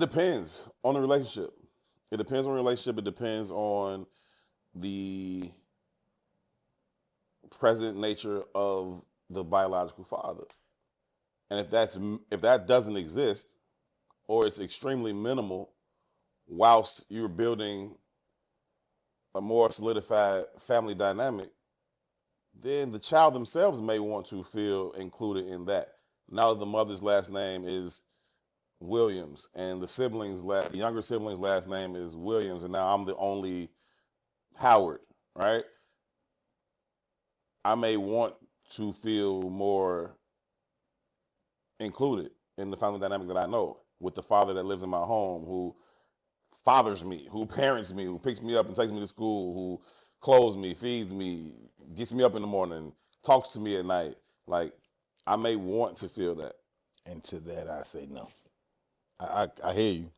depends on the relationship. It depends on the relationship. It depends on the present nature of the biological father. And if that doesn't exist, or it's extremely minimal, whilst you're building a more solidified family dynamic, then the child themselves may want to feel included in that. Now that the mother's last name is Williams and the younger sibling's last name is Williams, and now I'm the only Howard, right? I may want to feel more included in the family dynamic that I know with the father that lives in my home, who fathers me, who parents me, who picks me up and takes me to school, who clothes me, feeds me, gets me up in the morning, talks to me at night. Like, I may want to feel that. And to that, I say no. I hear you.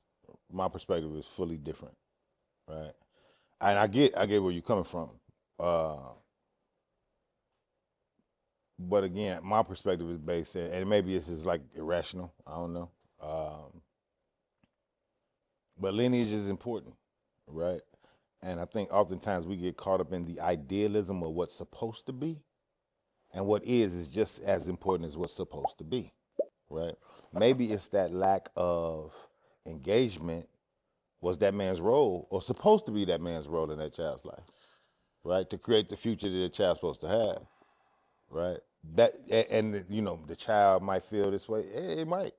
My perspective is fully different, right? And I get where you're coming from. But again, my perspective is based, and maybe this is like irrational. I don't know. But lineage is important, right? And I think oftentimes we get caught up in the idealism of what's supposed to be, and what is just as important as what's supposed to be, right? Maybe it's that lack of engagement was that man's role, or supposed to be that man's role in that child's life, right? To create the future that the child's supposed to have, right? That and the child might feel this way. It might,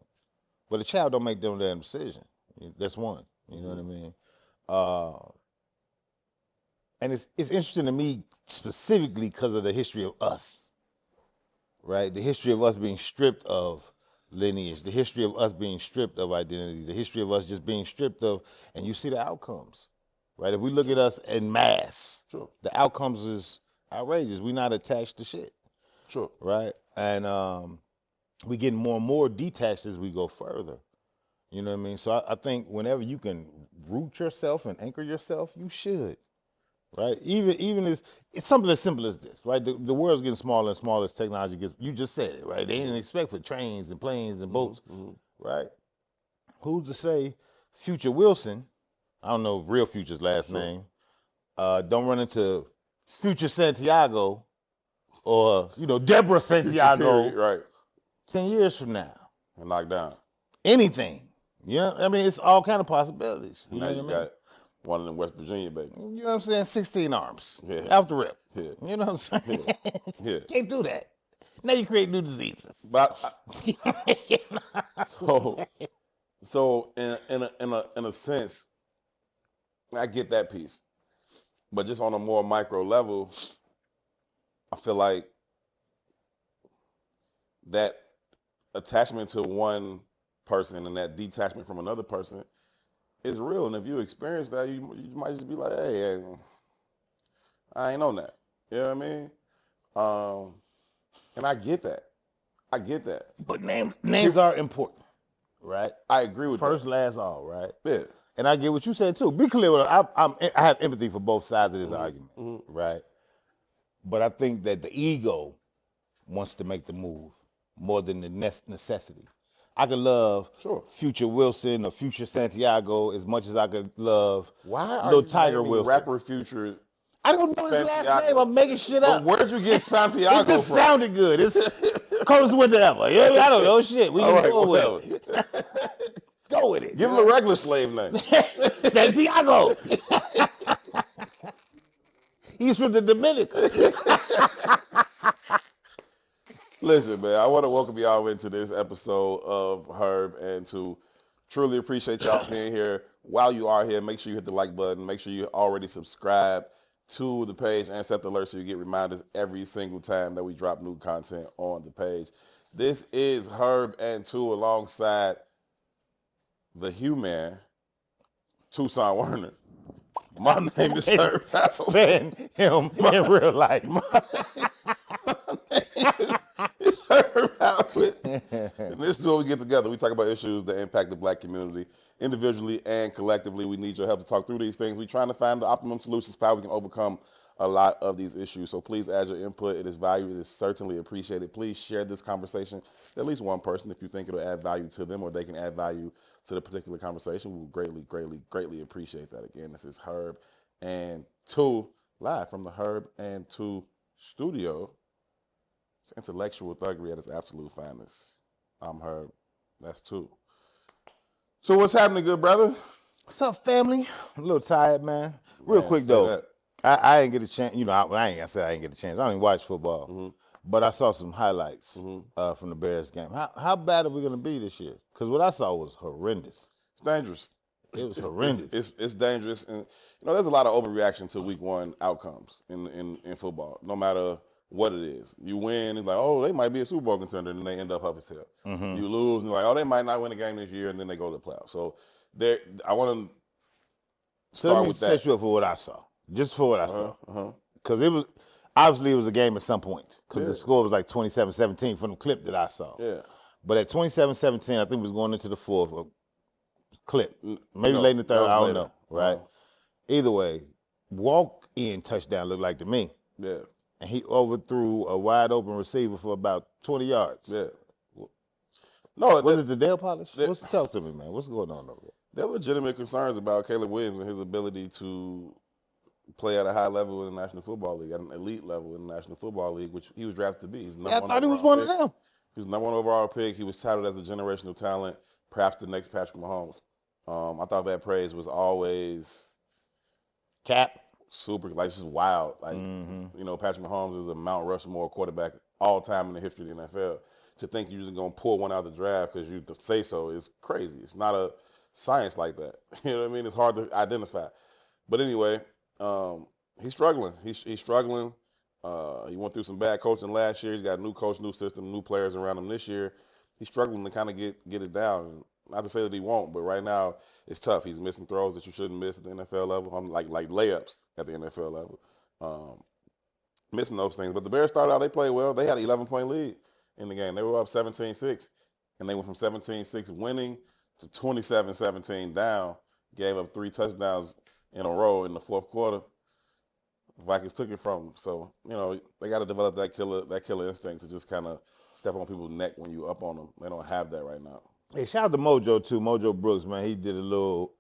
but the child don't make them damn decision. That's one. You know what I mean? And it's interesting to me specifically because of the history of us, right? The history of us being stripped of lineage, the history of us being stripped of identity, the history of us just being stripped of, and you see the outcomes, right? If we look at us en masse, Sure. the outcomes is outrageous. We're not attached to shit, Sure. right? And we get more and more detached as we go further. You know what I mean? So I think whenever you can root yourself and anchor yourself, you should, right? Even as it's something as simple as this, right? The world's getting smaller and smaller as technology gets. You just said it, right? They didn't expect for trains and planes and boats, right? Who's to say Future Wilson? I don't know real Future's last name. Don't run into Future Santiago or Deborah Santiago, right? 10 years from now, And knocked down. anything. Yeah, I mean, it's all kind of possibilities. You now know you what I mean? got one in West Virginia, baby. You know what I'm saying? 16 arms. Yeah. Off the rip. Yeah. You know what I'm saying? Yeah. Can't do that. Now you create new diseases. But so in a sense, I get that piece. But just on a more micro level, I feel like that attachment to one person and that detachment from another person is real. And if you experience that, you might just be like, hey, I ain't on that. You know what I mean? And I get that. But names are important, right? I agree with First, that. last, all, right? Yeah. And I get what you said too. Be clear with I have empathy for both sides of this argument, right? But I think that the ego wants to make the move more than the necessity. I could love Future Wilson or Future Santiago as much as I could love Little Tiger Wilson. Rapper Future? I don't know his last name. I'm making shit up. But where did you get Santiago It just from? sounded good. It's coldest winter ever. Yeah, I don't know shit. We can go with it. Go with it. Give him a regular slave name. Santiago. He's from the Dominican. Listen, man, I want to welcome y'all into this episode of Herb and Tou. Truly appreciate y'all being here. While you are here, make sure you hit the like button. Make sure you already subscribe to the page and set the alert so you get reminders every single time that we drop new content on the page. This is Herb and Tou alongside the human Tucson Werner. My name is Herb Tou. Man, him in real life. It's Herb Howard. And this is where we get together. We talk about issues that impact the black community individually and collectively. We need your help to talk through these things. We're trying to find the optimum solutions for how we can overcome a lot of these issues. So please add your input. It is valued. It is certainly appreciated. Please share this conversation with at least one person if you think it'll add value to them or they can add value to the particular conversation. We will greatly appreciate that. Again, this is Herb and Tou, live from the Herb and Tou studio. It's intellectual thuggery at its absolute finest. I'm Herb. That's Tou. So what's happening, good brother? What's up, family? I'm a little tired, man. Real Man, quick say though, that. I didn't get a chance. You know, I ain't gonna say I didn't get a chance. I don't even watch football, hmm but I saw some highlights hmm from the Bears game. How bad are we gonna be this year? Because what I saw was horrendous. It's dangerous. It was horrendous. It's dangerous, and there's a lot of overreaction to week one outcomes in football. No matter what it is, you win, it's like, oh, they might be a Super Bowl contender, and then they end up up as hell. Mm-hmm. You lose, and you're like, oh, they might not win the game this year, and then they go to the playoffs. So there, I want to So let start me with set that. you up for what I saw, just for what I Uh-huh, saw, uh-huh. because it was obviously it was a game at some point, because Yeah. the score was like 27-17 from the clip that I saw. Yeah. But at 27-17, I think it was going into the fourth clip, N- maybe no, late in the that third. was I don't later. know, right? Either way, walk-in touchdown looked like to me. Yeah. And he overthrew a wide open receiver for about 20 yards. Yeah. No, Was it the Dale polish? that- Tell to me, man. What's going on over there? there are legitimate concerns about Caleb Williams and his ability to play at a high level in the National Football League, at an elite level in the National Football League, which he was drafted to be. He's Yeah, I thought he was one of them. He was number one overall pick. He was touted as a generational talent, perhaps the next Patrick Mahomes. I thought that praise was always Cap. super, like, just wild. Like, Patrick Mahomes is a Mount Rushmore quarterback all time in the history of the NFL. To think you're just going to pull one out of the draft because you say so is crazy. It's not a science like that. You know what I mean? It's hard to identify. But anyway, he's struggling. He's struggling. He went through some bad coaching last year. He's got a new coach, new system, new players around him this year. He's struggling to kind of get it down. Not to say that he won't, but right now it's tough. He's missing throws that you shouldn't miss at the NFL level. Like layups at the NFL level. Missing those things. But the Bears started out, they played well. They had an 11-point lead in the game. They were up 17-6, and they went from 17-6 winning to 27-17 down. Gave up 3 touchdowns in a row in the fourth quarter. The Vikings took it from them. So, they got to develop that killer instinct to just kind of step on people's neck when you up on them. They don't have that right now. Hey, shout out to Mojo too. Mojo Brooks, man. He did a little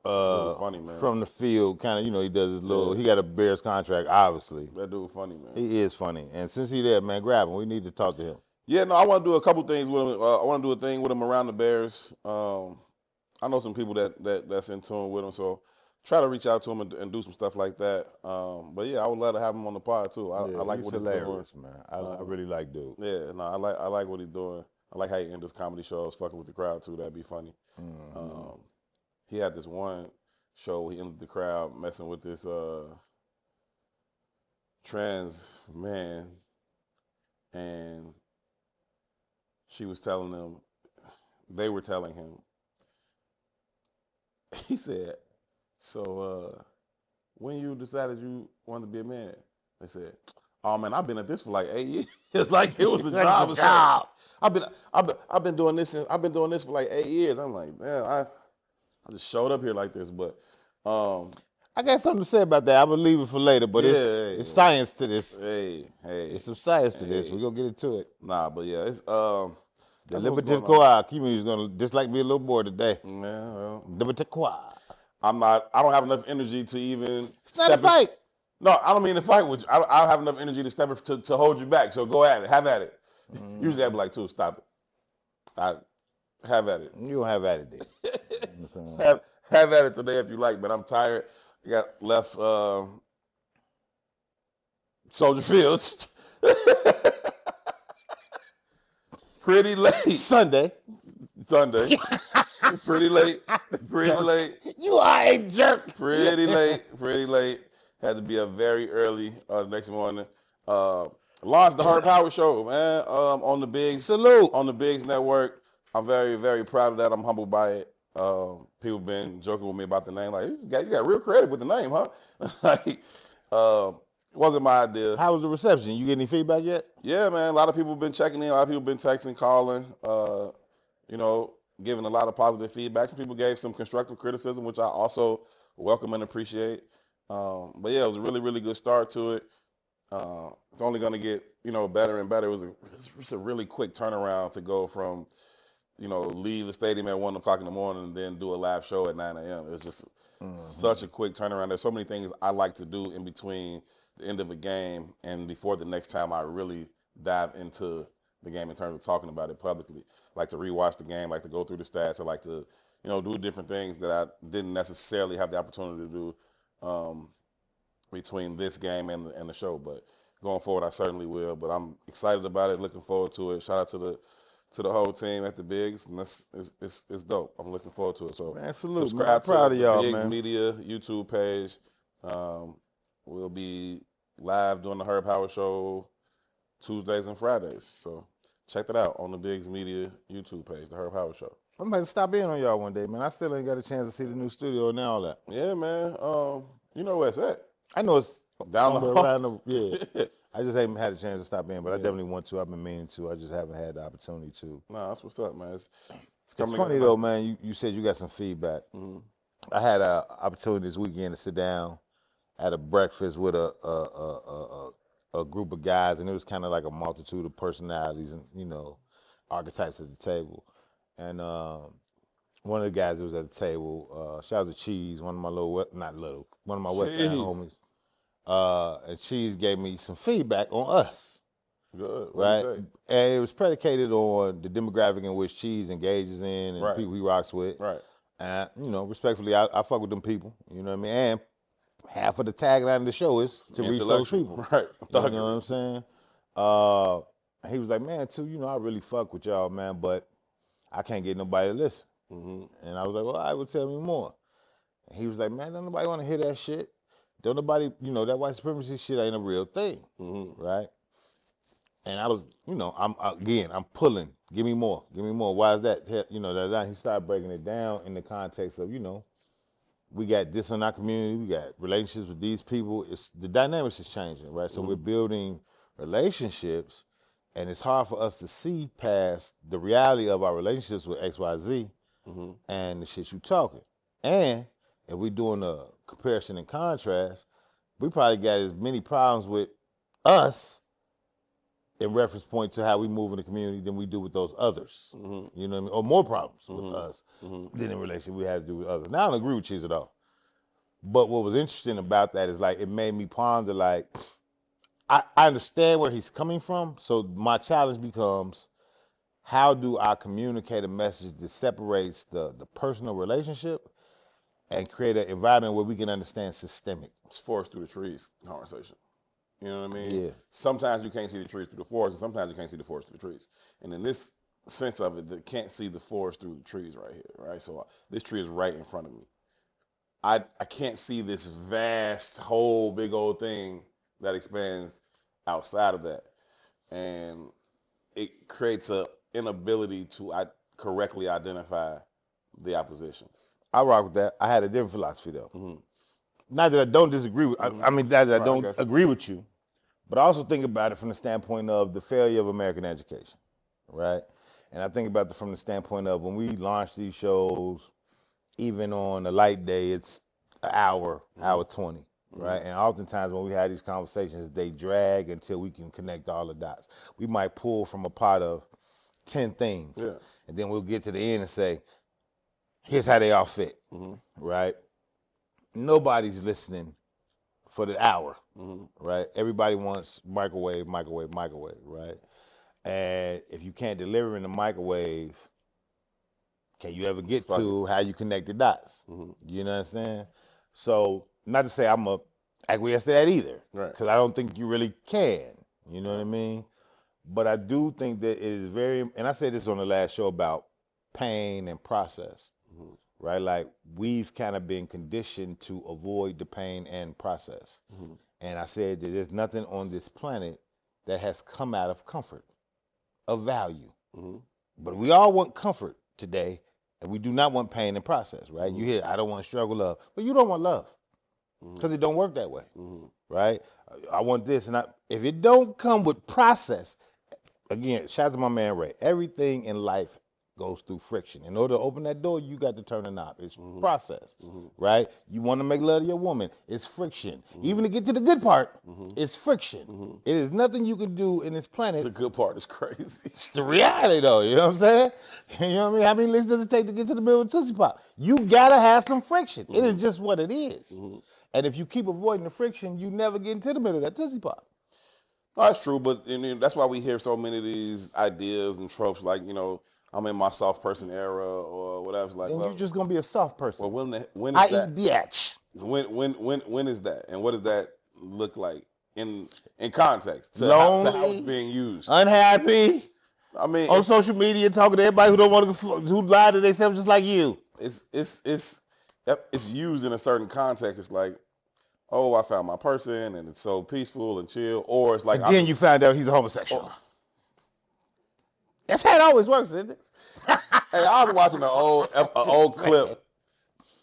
funny, man. From the field, kind of, he does his little. He got a Bears contract, obviously. That dude funny, man. He is funny, and since he's there, man, grab him. We need to talk to him. Yeah, no, I want to do a couple things with him. I want to do a thing with him around the Bears. I know some people that's in tune with him, so try to reach out to him and do some stuff like that. But yeah, I would love to have him on the pod too. I like what he's doing, man. I really like dude. Yeah, no, I like what he's doing. I like how he ends his comedy shows, fucking with the crowd too. That'd be funny. He had this one show where he ended the crowd messing with this trans man, and she was telling them, they were telling him, he said, so when you decided you wanted to be a man, they said, oh man, I've been at this for like 8 years. It's like it was a job. I've been doing this for like 8 years. I'm like, damn, I just showed up here like this, but I got something to say about that. I will leave it for later, but it's science to this. Hey, it's some science to this. We're gonna get into it. Nah, but yeah, it's the Liberty community is gonna dislike me a little more today. Yeah, well, Liberty. I don't have enough energy to even. It's not a fight. No, I don't mean to fight with you. I don't have enough energy to step to hold you back. So go at it. Have at it. Usually I'd be like, Tou, stop it. Have at it. You don't have at it, then. have at it today if you like, but I'm tired. I got left Soldier Field. Pretty late. Sunday. Pretty late. You are a jerk. Pretty late. Had to be up very early the next morning. Launched the Herb Howard show, man, on the Biggs. Salute. On the Biggs network. I'm very, very proud of that. I'm humbled by it. People been joking with me about the name. Like, you got real creative with the name, huh? Like, It wasn't my idea. How was the reception? You get any feedback yet? Yeah, man. A lot of people have been checking in. A lot of people have been texting, calling. You know, giving a lot of positive feedback. Some people gave some constructive criticism, which I also welcome and appreciate. But yeah, it was a really, really good start to it. It's only going to get, better and better. It's a really quick turnaround to go from, leave the stadium at 1 o'clock in the morning and then do a live show at 9 a.m. It's just such a quick turnaround. There's so many things I like to do in between the end of a game and before the next time I really dive into the game in terms of talking about it publicly. Like to rewatch the game, like to go through the stats, I like to, do different things that I didn't necessarily have the opportunity to do between this game and the show. But going forward, I certainly will. But I'm excited about it, looking forward to it. Shout out to the whole team at the Bigs, and it's dope. I'm looking forward to it. So Man, salute, man. subscribe I'm proud to of the y'all, Bigs man. Media YouTube page. We'll be live doing the Herb Howard Show Tuesdays and Fridays. So check that out on the Bigs Media YouTube page, the Herb Howard Show. I'm about to stop in on y'all one day, man. I still ain't got a chance to see the new studio and all that. Yeah, man. You know where it's at. I know it's Down the somewhere hall. around the yeah. I just haven't had a chance to stop in, but I Yeah. definitely want to. I've been meaning to. I just haven't had the opportunity to. Nah, that's what's up, man. It's It's coming funny together though, nice. man. You said you got some feedback. Mhm. I had an opportunity this weekend to sit down at a breakfast with a group of guys, and it was kind of like a multitude of personalities and archetypes at the table. And one of the guys that was at the table, shout out to Cheese, one of my one of my West Side Jeez. homies. And Cheese gave me some feedback on us, Good. What right? do you say? And it was predicated on the demographic in which Cheese engages in and Right. people he rocks with. Right. And respectfully, I fuck with them people. You know what I mean? And half of the tagline of the show is to reach those people. Right. You Thuggery. know what I'm saying? He was like, man, too, I really fuck with y'all, man, but I can't get nobody to listen. Mhm. And I was like, well, I would tell me more. And he was like, man, don't nobody want to hear that shit. Don't nobody, that white supremacy shit ain't a real thing, Mhm. right? And I was, I'm pulling. Give me more. Give me more. Why is that? He started breaking it down in the context of, we got this in our community. We got relationships with these people. The dynamics is changing, right? So we're building relationships, and it's hard for us to see past the reality of our relationships with X, Y, Z, Mhm. and the shit you talking. And if we're doing a comparison and contrast, we probably got as many problems with us in reference point to how we move in the community than we do with those others. Mhm. You know what I mean? Or more problems with Mhm. us Mhm. than in relation we had to do with others. Now I don't agree with Cheese at all. But what was interesting about that is like it made me ponder like I understand where he's coming from. So my challenge becomes how do I communicate a message that separates the personal relationship and create an environment where we can understand systemic. It's forest through the trees conversation. You know what I mean? Yeah. Sometimes you can't see the trees through the forest, and sometimes you can't see the forest through the trees. And in this sense of it, that can't see the forest through the trees right here, right? So this tree is right in front of me. I can't see this vast whole big old thing that expands outside of that, and it creates a inability to correctly identify the opposition. I rock with that. I had a different philosophy though. Mm-hmm. Not that I don't disagree with I mean not that I Right, I don't got you. agree with you, but I also think about it from the standpoint of the failure of American education, right? And I think about it from the standpoint of when we launch these shows, even on a light day, it's an hour 20, right? And oftentimes when we have these conversations, they drag until we can connect all the dots. We might pull from a pot of 10 things, Yeah. and then we'll get to the end and say, here's how they all fit, Mm-hmm. right? Nobody's listening for the hour, Mm-hmm. right? Everybody wants microwave, right? And if you can't deliver in the microwave, can you ever get Fuck to how you connect the dots? Mm-hmm. You know what I'm saying? So, not to say I'm a acquiesce to that either, Right. because I don't think you really can. You know what I mean? But I do think that it is very, and I said this on the last show about pain and process, Mm-hmm. right? Like we've kind of been conditioned to avoid the pain and process. Mm-hmm. And I said that there's nothing on this planet that has come out of comfort, of value. Mm-hmm. But we all want comfort today, and we do not want pain and process, right? Mhm. You hear, I don't want struggle love, but you don't want love. because it don't work that way, Mm-hmm. right? I want this, and if it don't come with process, again, shout out to my man Ray. Everything in life goes through friction. In order to open that door, you got to turn the knob. It's Mm-hmm. process, Mm-hmm. right? You want to make love to your woman, it's friction. Mm-hmm. Even to get to the good part, Mm-hmm. it's friction. Mm-hmm. It is nothing you can do in this planet. The good part is crazy. It's the reality, though. You know what I'm saying? You know what I mean? How many licks does it take to get to the middle of Tootsie Pop? You gotta have some friction. Mm-hmm. It is just what it is. Mm-hmm. And if you keep avoiding the friction, you never get into the middle of that Tootsie Pop. No, that's true, but that's why we hear so many of these ideas and tropes, like I'm in my soft person era or whatever. It's like, And well, you're just gonna be a soft person. well, when I is that? eat bitch. When is that? And what does that look like in context to Lonely, how it's being used? unhappy, I mean, on social media talking to everybody who don't want to, who lie to themselves just like you. it's used in a certain context. It's like, oh, I found my person and it's so peaceful and chill. Or it's like, And then you find out he's a homosexual. That's how it always works, isn't it? Hey, I was watching an old clip,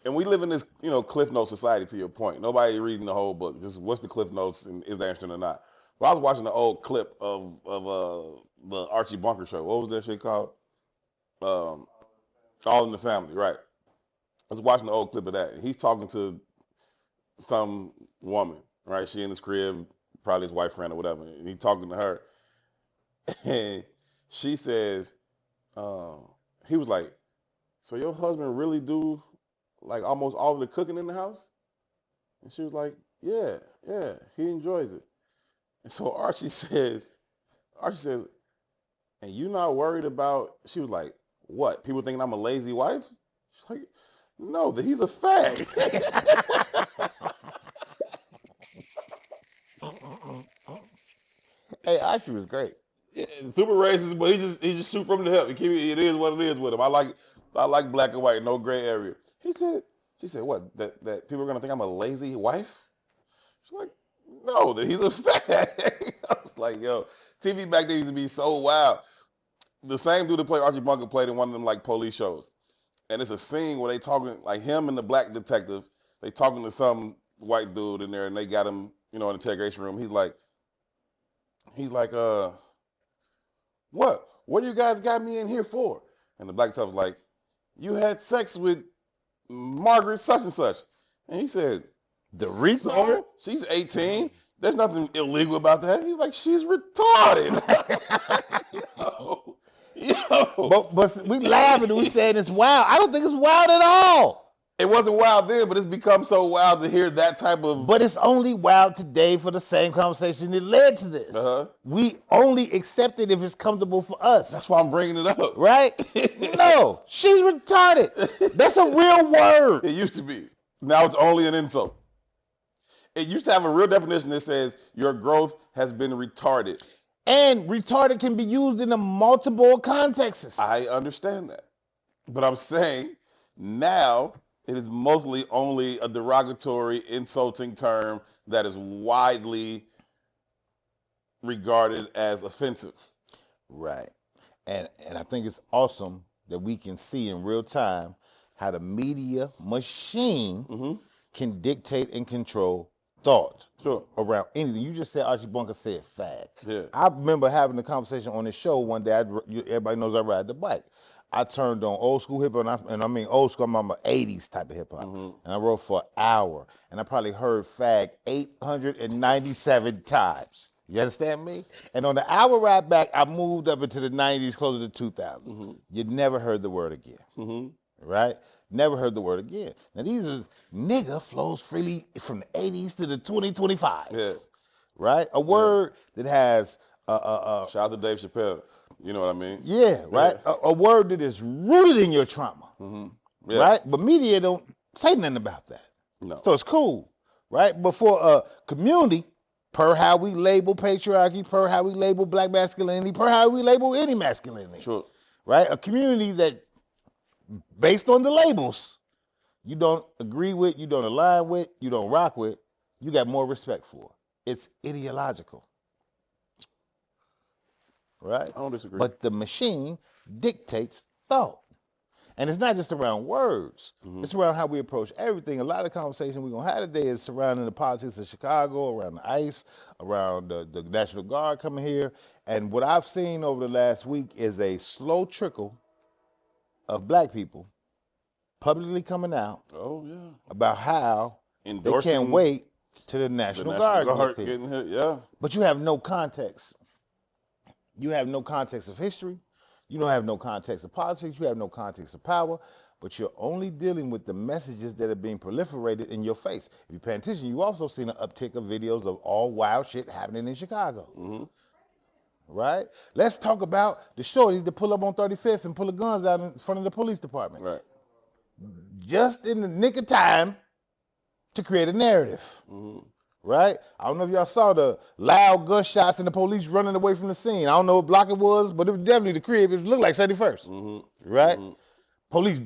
and we live in this, Cliff Note society. To your point, nobody reading the whole book. Just what's the Cliff Notes and is there interesting or not? But I was watching the old clip of the Archie Bunker show. What was that shit called? All in the Family, right? I was watching the old clip of that, and he's talking to some woman, right? She in his crib, probably his wife friend or whatever, and he's talking to her, and she says, he was like, so your husband really do like almost all of the cooking in the house? And she was like, yeah, he enjoys it. And so Archie says, and you not worried about, she was like, what? People thinking I'm a lazy wife? She's like, no, that he's a fag. Hey, Archie was great. Yeah, super racist, but he just shoot from the hip. It is what it is with him. I like black and white, no gray area. She said, what? That people are gonna think I'm a lazy wife? She's like, no, that he's a fag. I was like, yo, TV back then used to be so wild. The same dude that played Archie Bunker played in one of them like police shows. And it's a scene where they talking, like him and the black detective, they talking to some white dude in there and they got him, in the interrogation room. He's like, what do you guys got me in here for? And the black detective's like, you had sex with Margaret such and such. And he said, The retard? so? She's 18. There's nothing illegal about that. He's like, she's retarded. Yo. But we laughing and we saying it's wild. I don't think it's wild at all. It wasn't wild then, but it's become so wild to hear that type of. But it's only wild today for the same conversation that led to this. We only accept it if it's comfortable for us. That's why I'm bringing it up. Right? No, she's retarded. That's a real word. It used to be. Now it's only an insult. It used to have a real definition that says your growth has been retarded. And retarded can be used in a multiple contexts. I understand that. But I'm saying now it is mostly only a derogatory, insulting term that is widely regarded as offensive. Right. And I think it's awesome that we can see in real time how the media machine can dictate and control thought around anything. You just said Archie Bunker said fag. Yeah. I remember having a conversation on this show one day. Everybody knows I ride the bike. I turned on old school hip hop, and I mean old school, I'm an 80s type of hip hop. And I rode for an hour, and I probably heard fag 897 times. You understand me? And on the hour ride back, I moved up into the 90s, closer to 2000s. You never heard the word again. Right? Never heard the word again. Now these is nigga flows freely from the 80s to the 2025s. Yeah. Right? A word that has shout out to Dave Chappelle. You know what I mean? Yeah, right? Yeah. A word that is rooted in your trauma. Yeah. Right? But media don't say nothing about that. No. So it's cool. Right? But for a community, per how we label patriarchy, per how we label black masculinity, per how we label any masculinity. Sure. Right? A community that, based on the labels, you don't agree with, you don't align with, you don't rock with, you got more respect for. It's ideological. Right? I don't disagree. But the machine dictates thought. And it's not just around words. Mm-hmm. It's around how we approach everything. A lot of the conversation we're going to have today is surrounding the politics of Chicago, around the ICE, around the National Guard coming here. And what I've seen over the last week is a slow trickle of black people publicly coming out Oh yeah. about how they Endorsing can't wait till the National Guard gets here. getting hit. Yeah. But you have no context. You have no context of history. You don't have no context of politics. You have no context of power. But you're only dealing with the messages that are being proliferated in your face. If you pay attention, you also seen an uptick of videos of all wild shit happening in Chicago. Mm-hmm. Right? Let's talk about the shorties that pull up on 35th and pull the guns out in front of the police department. Right. Just in the nick of time to create a narrative. Mm-hmm. Right? I don't know if y'all saw the loud gunshots and the police running away from the scene. I don't know what block it was, but it was definitely the crib. It looked like 71st. Mm-hmm. Right? Mm-hmm. Police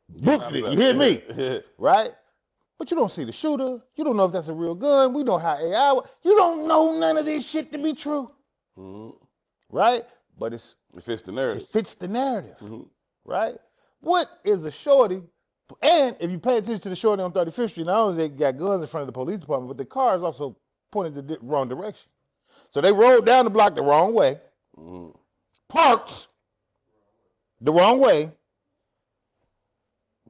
booked it. You hear me? Right? But you don't see the shooter. You don't know if that's a real gun. We know how AI. You don't know none of this shit to be true. Mm-hmm. Right? But it fits the narrative. It fits the narrative. Mm-hmm. Right? What is a shorty? And if you pay attention to the shorty on 35th Street, not only they got guns in front of the police department, but the car is also pointed the wrong direction. So they rode down the block the wrong way, parked the wrong way,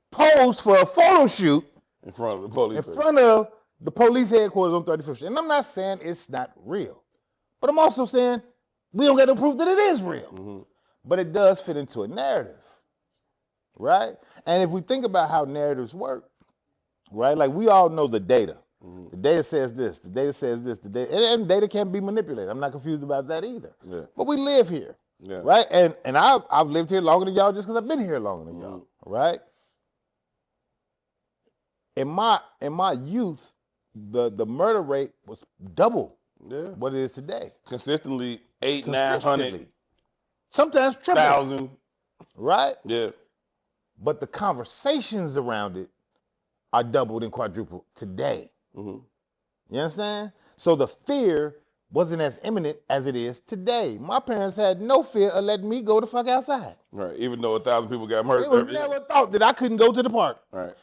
posed for a photo shoot in front of the police. In front of the police headquarters on 35th Street. And I'm not saying it's not real, but I'm also saying we don't get no proof that it is real. Mm-hmm. But it does fit into a narrative. Right? And if we think about how narratives work, right? Like we all know the data. Mm-hmm. The data says this, the data says this, and data can be manipulated. I'm not confused about that either. Yeah. But we live here. Yeah. Right? And I've lived here longer than y'all just because I've been here longer than y'all. Right? In my youth, the murder rate was double what it is today. Consistently 800-900. Sometimes triple. 1,000. Right? Yeah. But the conversations around it are doubled and quadrupled today. Mm-hmm. You understand? So the fear wasn't as imminent as it is today. My parents had no fear of letting me go the fuck outside. Right. Even though 1,000 people got murdered. They never thought that I couldn't go to the park. Right.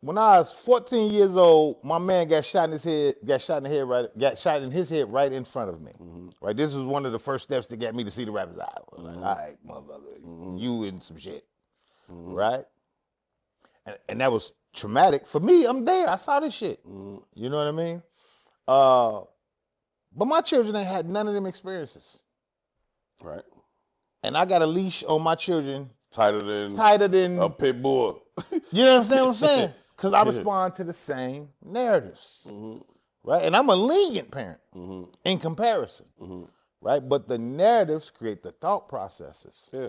When I was 14 years old, my man got shot in his head right in front of me. Mm-hmm. Right. This was one of the first steps that got me to see the rapper's eye. I was like, all right, motherfucker, you in some shit. Mm-hmm. Right? And that was traumatic. For me, I'm there. I saw this shit. Mm-hmm. You know what I mean? But my children ain't had none of them experiences. Right. And I got a leash on my children. Tighter than a pit bull. You know what I'm saying? Because I respond to the same narratives. Mm-hmm. Right? And I'm a lenient parent in comparison. Mm-hmm. Right? But the narratives create the thought processes. Yeah.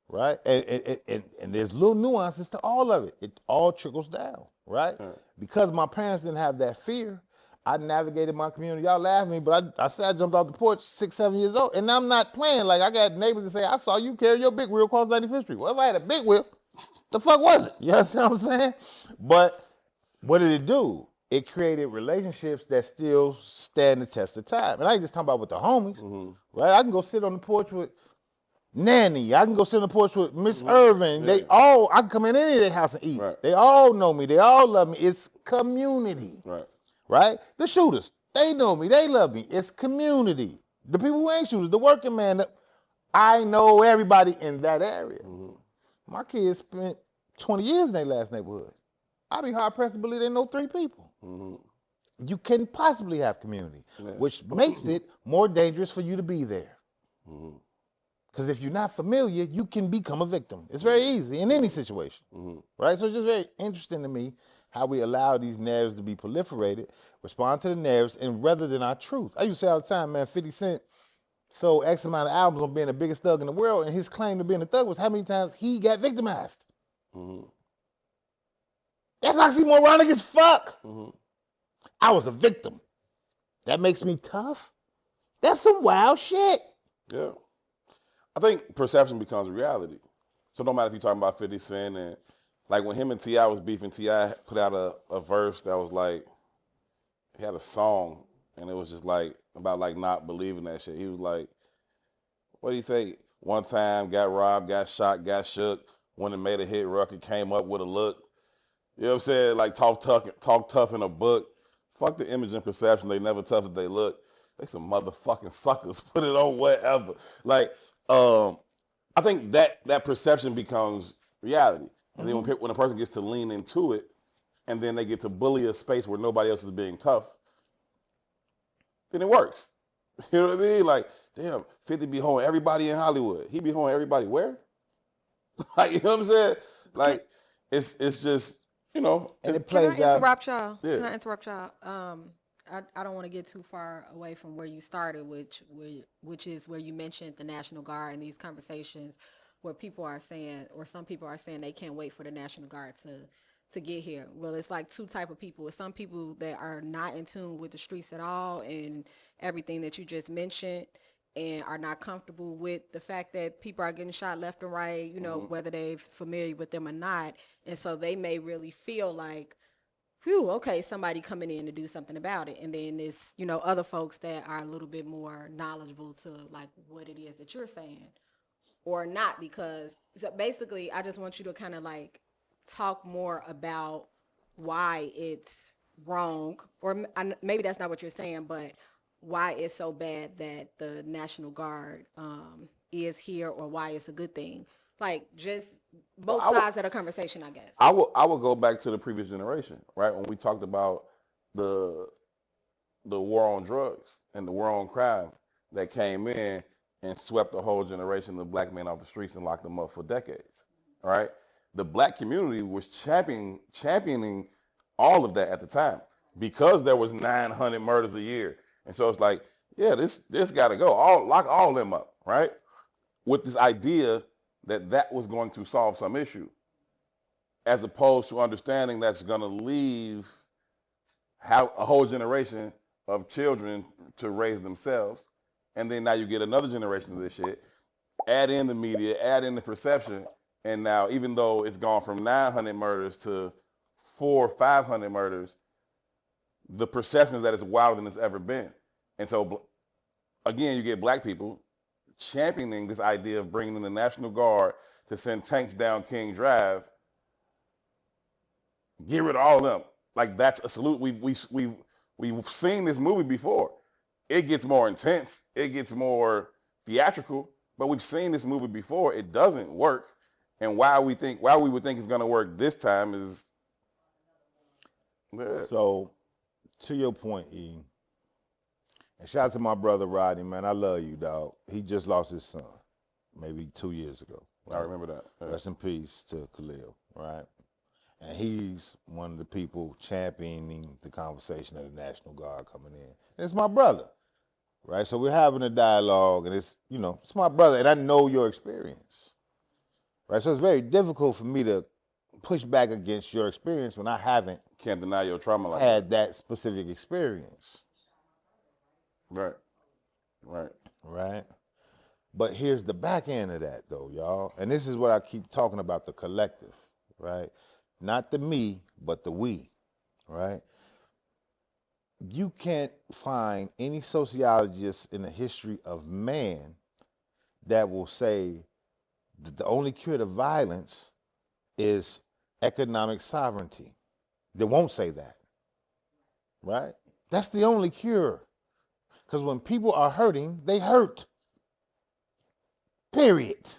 Right? And there's little nuances to all of it. It all trickles down, right? Because my parents didn't have that fear, I navigated my community. Y'all laugh at me, but I said I jumped off the porch 6, 7 years old, and I'm not playing. Like, I got neighbors that say, I saw you carry your big wheel across 95th Street. Well, if I had a big wheel, the fuck was it? You understand what I'm saying? But what did it do? It created relationships that still stand the test of time. And I ain't just talking about with the homies, right? I can go sit on the porch with Nanny. I can go sit on the porch with Miss Irvin. Yeah. I can come in any of their house and eat. Right. They all know me. They all love me. It's community. Right? The shooters, they know me. They love me. It's community. The people who ain't shooters, the working man, I know everybody in that area. Mm-hmm. My kids spent 20 years in their last neighborhood. I'd be hard pressed to believe they know 3 people. Mm-hmm. You couldn't possibly have community, which makes it more dangerous for you to be there. Mm-hmm. Because if you're not familiar, you can become a victim. It's very easy in any situation, right? So it's just very interesting to me how we allow these narratives to be proliferated, respond to the narratives, and rather than our truth. I used to say all the time, man, 50 Cent sold X amount of albums on being the biggest thug in the world, and his claim to being a thug was how many times he got victimized. That's oxymoronic as fuck. I was a victim. That makes me tough? That's some wild shit. Yeah. I think perception becomes reality. So no matter if you're talking about 50 Cent and like when him and T.I. was beefing, T.I. put out a verse that was like, he had a song and it was just like about like not believing that shit. He was like, what did he say? One time got robbed, got shot, got shook. when it made a hit record, came up with a look. You know what I'm saying? Like talk tough in a book. Fuck the image and perception. They never tough as they look. They some motherfucking suckers. Put it on whatever. Like, I think that perception becomes reality. And then when a person gets to lean into it, and then they get to bully a space where nobody else is being tough, then it works. You know what I mean? Like, damn, 50 be holding everybody in Hollywood. He be holding everybody where? Like, you know what I'm saying? Like, it's just, you know. And it Can I plays out. interrupt y'all? Yeah. Can I interrupt y'all? I don't want to get too far away from where you started, which is where you mentioned the National Guard and these conversations where people are saying, or some people are saying they can't wait for the National Guard to get here. Well, it's like two type of people. It's some people that are not in tune with the streets at all and everything that you just mentioned and are not comfortable with the fact that people are getting shot left and right, whether they're familiar with them or not. And so they may really feel like, whew, okay, somebody coming in to do something about it. And then there's, other folks that are a little bit more knowledgeable to like what it is that you're saying or not, because so basically I just want you to kind of like talk more about why it's wrong, or maybe that's not what you're saying, but why it's so bad that the National Guard is here, or why it's a good thing. Like just both sides of the conversation, I guess. I will go back to the previous generation, right? When we talked about the war on drugs and the war on crime that came in and swept the whole generation of black men off the streets and locked them up for decades, right? The black community was championing all of that at the time because there was 900 murders a year. And so it's like, yeah, this got to go. Lock all of them up, right? With this idea that was going to solve some issue, as opposed to understanding that's going to leave a whole generation of children to raise themselves. And then now you get another generation of this shit. Add in the media, add in the perception, and now even though it's gone from 900 murders to 400 or 500 murders, the perception is that it's wilder than it's ever been. And so, again, you get black people championing this idea of bringing in the National Guard to send tanks down King Drive. Get rid of all of them. Like, that's a salute. We've seen this movie before. It gets more intense. It gets more theatrical. But we've seen this movie before. It doesn't work. And why we would think it's going to work this time is. Yeah. So, to your point, E, and shout out to my brother Rodney, man. I love you, dog. He just lost his son maybe 2 years ago. Right? I remember that. Yeah. Rest in peace to Khalil, right? And he's one of the people championing the conversation of the National Guard coming in. And it's my brother, right? So we're having a dialogue, and it's my brother, and I know your experience, right? So it's very difficult for me to push back against your experience when I haven't. Can't deny your trauma like had that specific experience. Right. But here's the back end of that, though, y'all. And this is what I keep talking about, the collective, right? Not the me, but the we, right? You can't find any sociologist in the history of man that will say that the only cure to violence is economic sovereignty. They won't say that, right? That's the only cure. Because when people are hurting, they hurt. Period.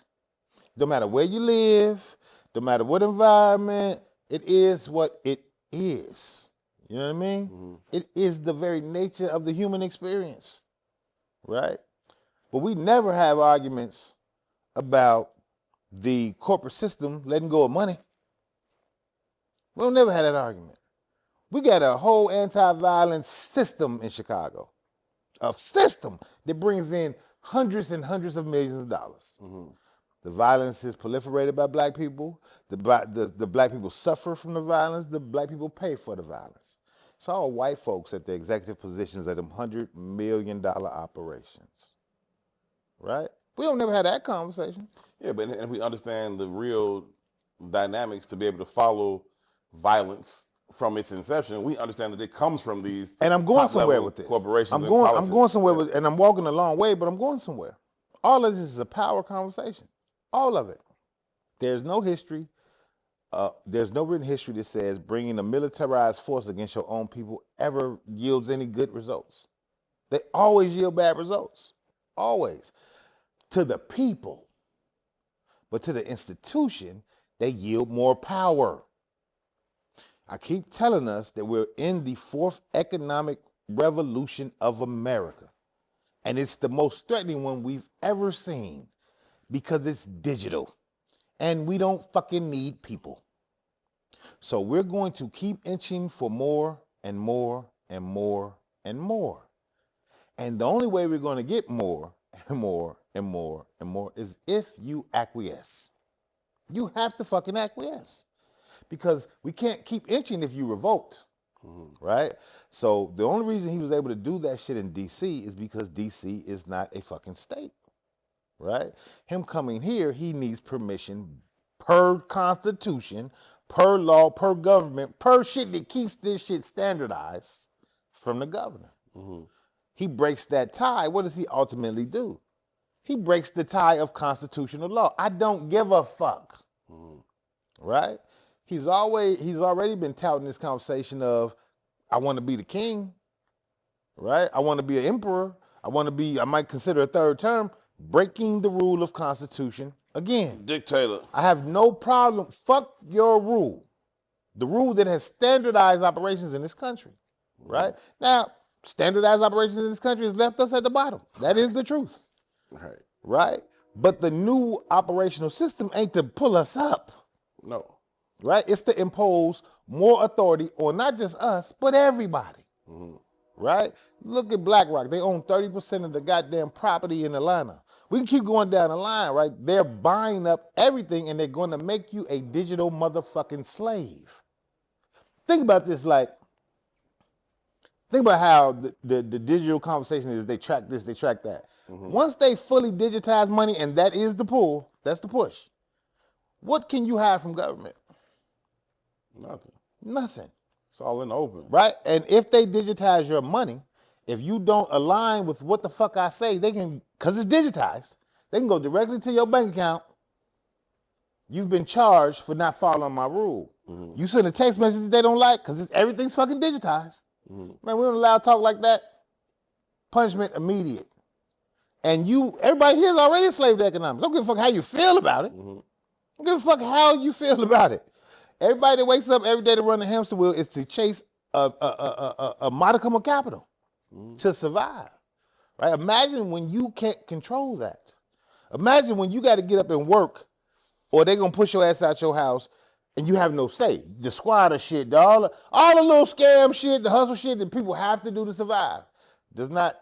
No matter where you live, no matter what environment, it is what it is. You know what I mean? Mm-hmm. It is the very nature of the human experience, right? But we never have arguments about the corporate system letting go of money. We'll never have that argument. We got a whole anti-violence system in Chicago. A system that brings in hundreds and hundreds of millions of dollars. Mm-hmm. The violence is proliferated by black people. The black people suffer from the violence. The black people pay for the violence. It's all white folks at the executive positions of them $100 million operations, right? We don't never have that conversation. Yeah, but if we understand the real dynamics to be able to follow violence from its inception, we understand that it comes from these and I'm going somewhere with this. Corporations I'm and going politics. I'm going somewhere with, and I'm walking a long way, but I'm going somewhere. All of this is a power conversation. All of it. There's no history. There's no written history that says bringing a militarized force against your own people ever yields any good results. They always yield bad results. Always. To the people. But to the institution, they yield more power. I keep telling us that we're in the fourth economic revolution of America. And it's the most threatening one we've ever seen because it's digital. And we don't fucking need people. So we're going to keep inching for more and more and more and more. And the only way we're going to get more and more and more and more is if you acquiesce. You have to fucking acquiesce. Because we can't keep inching if you revolt, right? So the only reason he was able to do that shit in D.C. is because D.C. is not a fucking state, right? Him coming here, he needs permission per constitution, per law, per government, per shit that keeps this shit standardized from the governor. He breaks that tie. What does he ultimately do? He breaks the tie of constitutional law. I don't give a fuck, right? He's already been touting this conversation of, I want to be the king, right? I want to be an emperor. I might consider a third term, breaking the rule of constitution again. Dictator. I have no problem. Fuck your rule. The rule that has standardized operations in this country, right? Now, standardized operations in this country has left us at the bottom. That is the truth, right? But the new operational system ain't to pull us up. No. Right? It's to impose more authority on not just us, but everybody. Right? Look at BlackRock. They own 30% of the goddamn property in Atlanta. We can keep going down the line, right? They're buying up everything and they're going to make you a digital motherfucking slave. Think about this, think about how the digital conversation is. They track this, they track that. Once they fully digitize money, and that is the pull, that's the push. What can you hide from government? Nothing. It's all in the open. Right? And if they digitize your money, if you don't align with what the fuck I say, they can, because it's digitized, they can go directly to your bank account. You've been charged for not following my rule. You send a text message that they don't like because everything's fucking digitized. Man, we don't allow talk like that. Punishment immediate. And everybody here is already a slave to economics. Don't give a fuck how you feel about it. Don't give a fuck how you feel about it. Everybody that wakes up every day to run the hamster wheel is to chase a modicum of capital to survive. Right? Imagine when you can't control that. Imagine when you got to get up and work, or they're gonna push your ass out your house, and you have no say. The squatter shit, all the little scam shit, the hustle shit that people have to do to survive, does not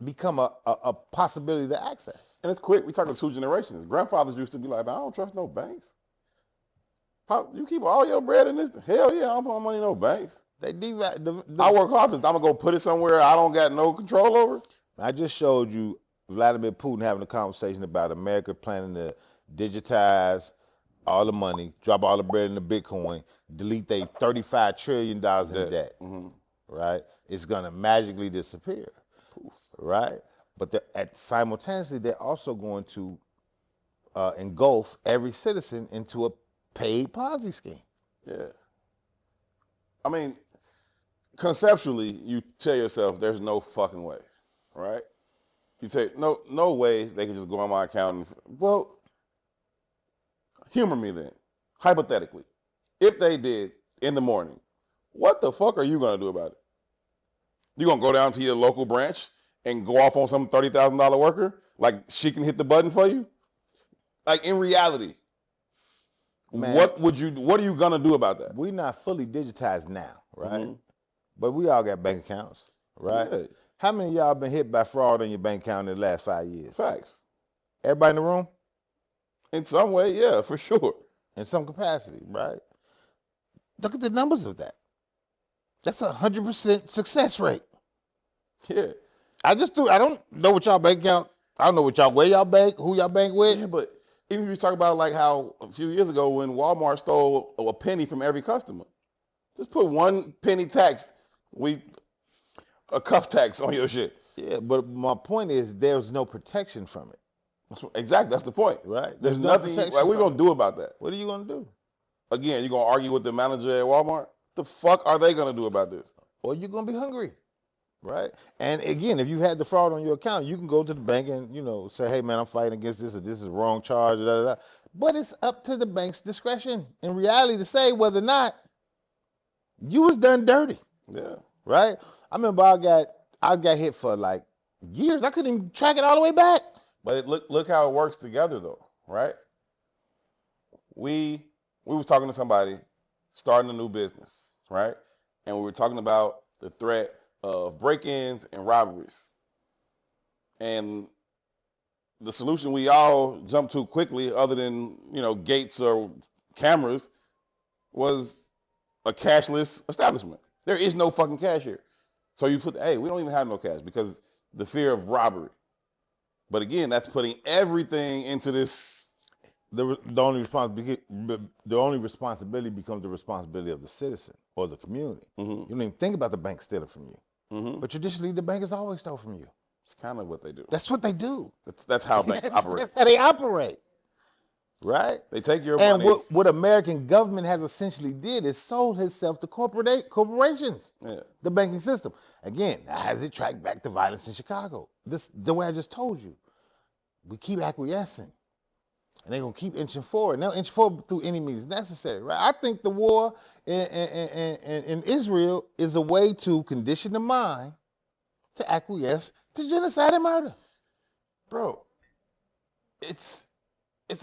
become a possibility to access. And it's quick. We talking 2 generations. Grandfathers used to be like, I don't trust no banks. You keep all your bread in this? Hell yeah, I don't put my money in no banks. They I work hard. I'm gonna go put it somewhere I don't got no control over. I just showed you Vladimir Putin having a conversation about America planning to digitize all the money, drop all the bread into Bitcoin, delete their $35 trillion in debt. Right? It's gonna magically disappear. Right? But simultaneously, they're also going to engulf every citizen into a paid Ponzi scheme. Yeah. I mean, conceptually, you tell yourself there's no fucking way, right? You take no way they can just go on my account and, well, humor me then. Hypothetically, if they did in the morning, what the fuck are you gonna do about it? You gonna go down to your local branch and go off on some $30,000 worker? Like she can hit the button for you? Like in reality, man, what are you gonna do about that? We're not fully digitized now, right? But we all got bank accounts, right? Yeah. How many of y'all been hit by fraud on your bank account in the last 5 years? Facts. Everybody in the room? In some way, yeah, for sure. In some capacity, right? Look at the numbers of that. That's 100% success rate. Yeah. I don't know what y'all bank account. I don't know where y'all bank, who y'all bank with. Yeah, but even if you talk about like how a few years ago when Walmart stole a penny from every customer, just put 1 penny tax, a cuff tax on your shit. Yeah, but my point is there's no protection from it. Exactly, that's the point. right? There's no nothing protection like we're from gonna it. do about that. What are you gonna do? Again, you're gonna argue with the manager at Walmart. The fuck are they gonna do about this? Or you're gonna be hungry, right? And again, if you had the fraud on your account, you can go to the bank and say, hey man, I'm fighting against this, or this is a wrong charge, da, da, da. But it's up to the bank's discretion in reality to say whether or not you was done dirty, Yeah. right? I remember I got hit for like years. I couldn't even track it all the way back. But look how it works together though, right? We was talking to somebody starting a new business, right? And we were talking about the threat of break-ins and robberies. And the solution we all jumped to quickly, other than, gates or cameras, was a cashless establishment. There is no fucking cash here. So you hey, we don't even have no cash because the fear of robbery. But again, that's putting everything into this. The only responsibility becomes the responsibility of the citizen or the community. Mm-hmm. You don't even think about the bank stealing from you. Mm-hmm. But traditionally, the bank has always stole from you. It's kind of what they do. That's what they do. That's how banks operate. That's how they operate, right? They take your and money. what American government has essentially did is sold itself to corporations. Yeah. The banking system. Again, has it tracked back to violence in Chicago? The way I just told you. We keep acquiescing. And they're going to keep inching forward. And they'll inch forward through any means necessary, right? I think the war in Israel is a way to condition the mind to acquiesce to genocide and murder. Bro, it's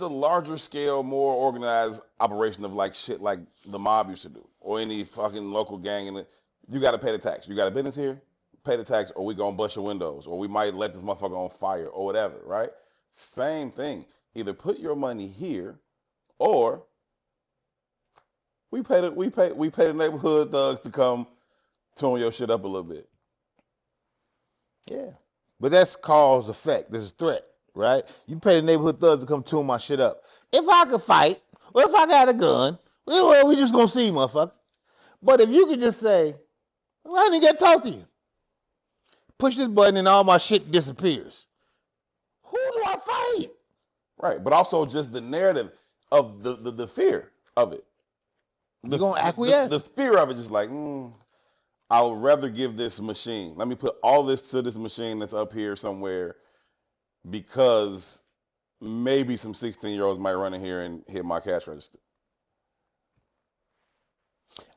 a larger scale, more organized operation of like shit like the mob used to do, or any fucking local gang. And you got to pay the tax. You got a business here, pay the tax, or we gonna bust your windows, or we might let this motherfucker on fire, or whatever, right? Same thing. Either put your money here, or we pay the neighborhood thugs to come tune your shit up a little bit. Yeah, but that's cause effect. This is threat, right? You pay the neighborhood thugs to come tune my shit up. If I could fight, or if I got a gun, well, we just gonna see, motherfucker. But if you could just say, well, I didn't get to talk to you. Push this button and all my shit disappears. Who do I fight? Right, but also just the narrative of the fear of it. You're going to acquiesce. The fear of it, just like, I would rather give this machine. Let me put all this to this machine that's up here somewhere because maybe some 16-year-olds might run in here and hit my cash register.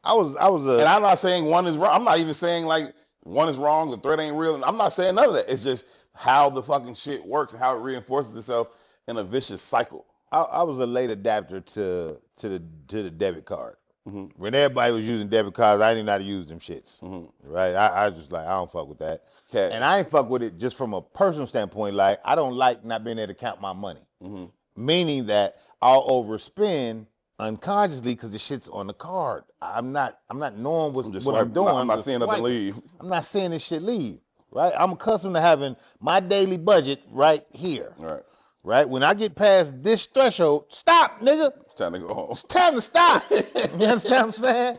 And I'm not saying one is wrong. I'm not even saying like one is wrong, the threat ain't real. I'm not saying none of that. It's just how the fucking shit works and how it reinforces itself in a vicious cycle. I was a late adapter to the debit card. Mm-hmm. When everybody was using debit cards, I didn't know how to use them shits. Mm-hmm. Right? I just like, I don't fuck with that. Okay. And I ain't fuck with it just from a personal standpoint. Like, I don't like not being able to count my money. Mm-hmm. Meaning that I'll overspend unconsciously because the shit's on the card. I'm not knowing what I'm doing. I'm not seeing nothing leave. I'm not seeing this shit leave. Right? I'm accustomed to having my daily budget right here. Right. Right? When I get past this threshold, stop, nigga. It's time to go home. It's time to stop. You understand what I'm saying?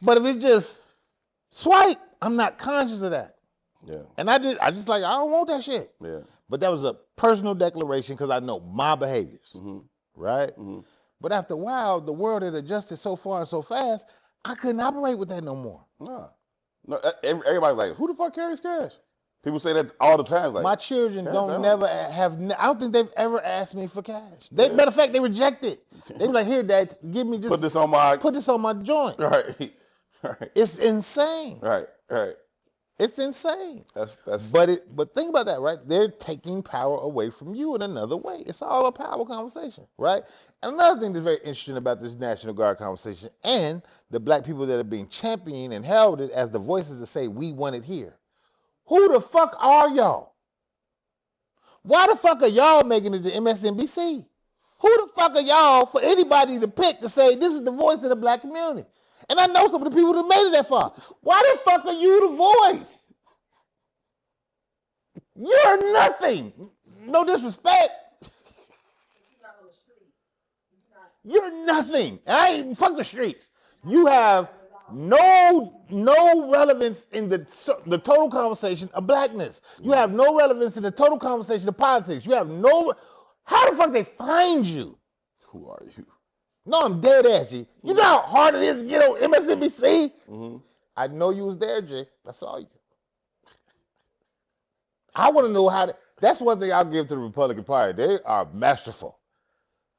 But if it's just swipe, I'm not conscious of that. Yeah. And I just like, I don't want that shit. Yeah. But that was a personal declaration because I know my behaviors. Mm-hmm. Right? Mm-hmm. But after a while, the world had adjusted so far and so fast, I couldn't operate with that no more. No, everybody's like, who the fuck carries cash? People say that all the time. Like, my children I don't think they've ever asked me for cash. Matter of fact, they reject it. They be like, here, Dad, give me just. Put this on my joint. Right. It's insane. Right. It's insane. That's. But think about that, right? They're taking power away from you in another way. It's all a power conversation, right? And another thing that's very interesting about this National Guard conversation and the black people that are being championed and heralded as the voices that say we want it here. Who the fuck are y'all? Why the fuck are y'all making it to MSNBC? Who the fuck are y'all for anybody to pick to say this is the voice of the black community? And I know some of the people that made it that far. Why the fuck are you the voice? You're nothing. No disrespect. You're nothing. Fuck the streets. You have no relevance in the total conversation of blackness. You have no relevance in the total conversation of politics. You have no. How the fuck they find you? Who are you? No, I'm dead ass, G. You know how hard it is to get on MSNBC? Mm-hmm. I know you was there, G. I saw you. I want to know how that's one thing I'll give to the Republican Party. They are masterful.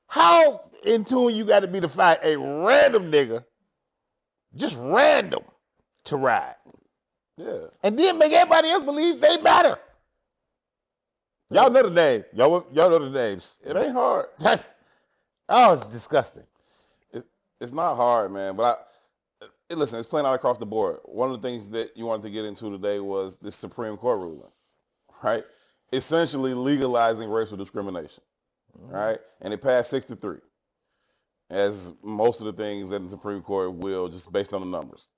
How in tune you got to be to find a random nigga, just random, to ride. Yeah. And then make everybody else believe they matter. Y'all know the name. Y'all know the names. It ain't hard. It's disgusting. It's not hard, man. But listen, it's playing out across the board. One of the things that you wanted to get into today was the Supreme Court ruling, right? Essentially legalizing racial discrimination, right? And it passed 6-3, as most of the things that the Supreme Court will, just based on the numbers.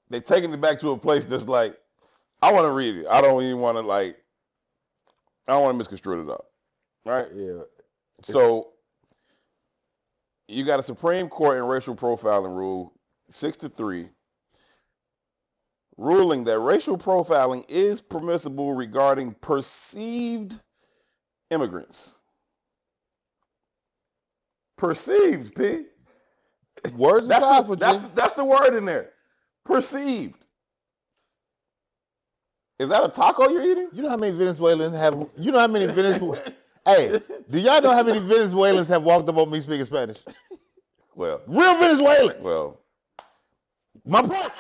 They're taking it back to a place that's like, I want to read it. I don't even want to I don't want to misconstrue it up, right? Yeah. So you got a Supreme Court and racial profiling rule, 6-3, ruling that racial profiling is permissible regarding perceived immigrants. Perceived, P. Words That's are powerful, that's the word in there. Perceived. Is that a taco you're eating? You know how many Venezuelans have? You know how many Venezuelans? Hey, do y'all know how many Venezuelans have walked up on me speaking Spanish? Well, Real Venezuelans. well, My point.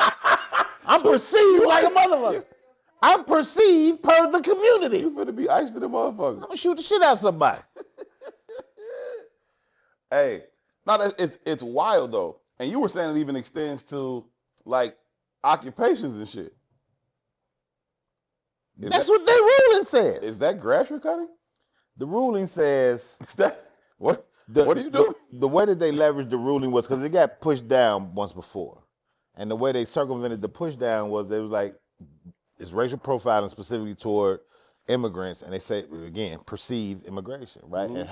I'm perceived like a motherfucker. I'm perceived per the community. you finna be iced to the motherfucker. I'm gonna shoot the shit out of somebody. Hey, no, it's wild though. And you were saying it even extends to like occupations and shit. That's what their ruling says. Is that grass you're cutting? The ruling says Is that what? What are you doing? The way that they leveraged the ruling was because it got pushed down once before, and the way they circumvented the push down was they was like it's racial profiling specifically toward immigrants, and they say again perceived immigration, right? Mhm. And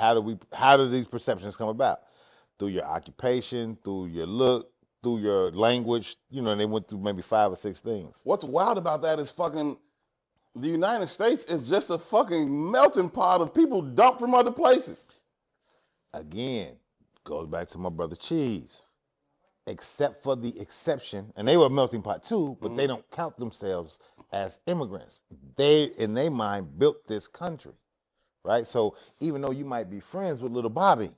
how do these perceptions come about? Through your occupation, through your look, through your language, and they went through maybe 5 or 6 things. What's wild about that is fucking the United States is just a fucking melting pot of people dumped from other places. Again, goes back to my brother Cheese. Except for the exception, and they were a melting pot too, but they don't count themselves as immigrants. They, in their mind, built this country, right? So even though you might be friends with little Bobby,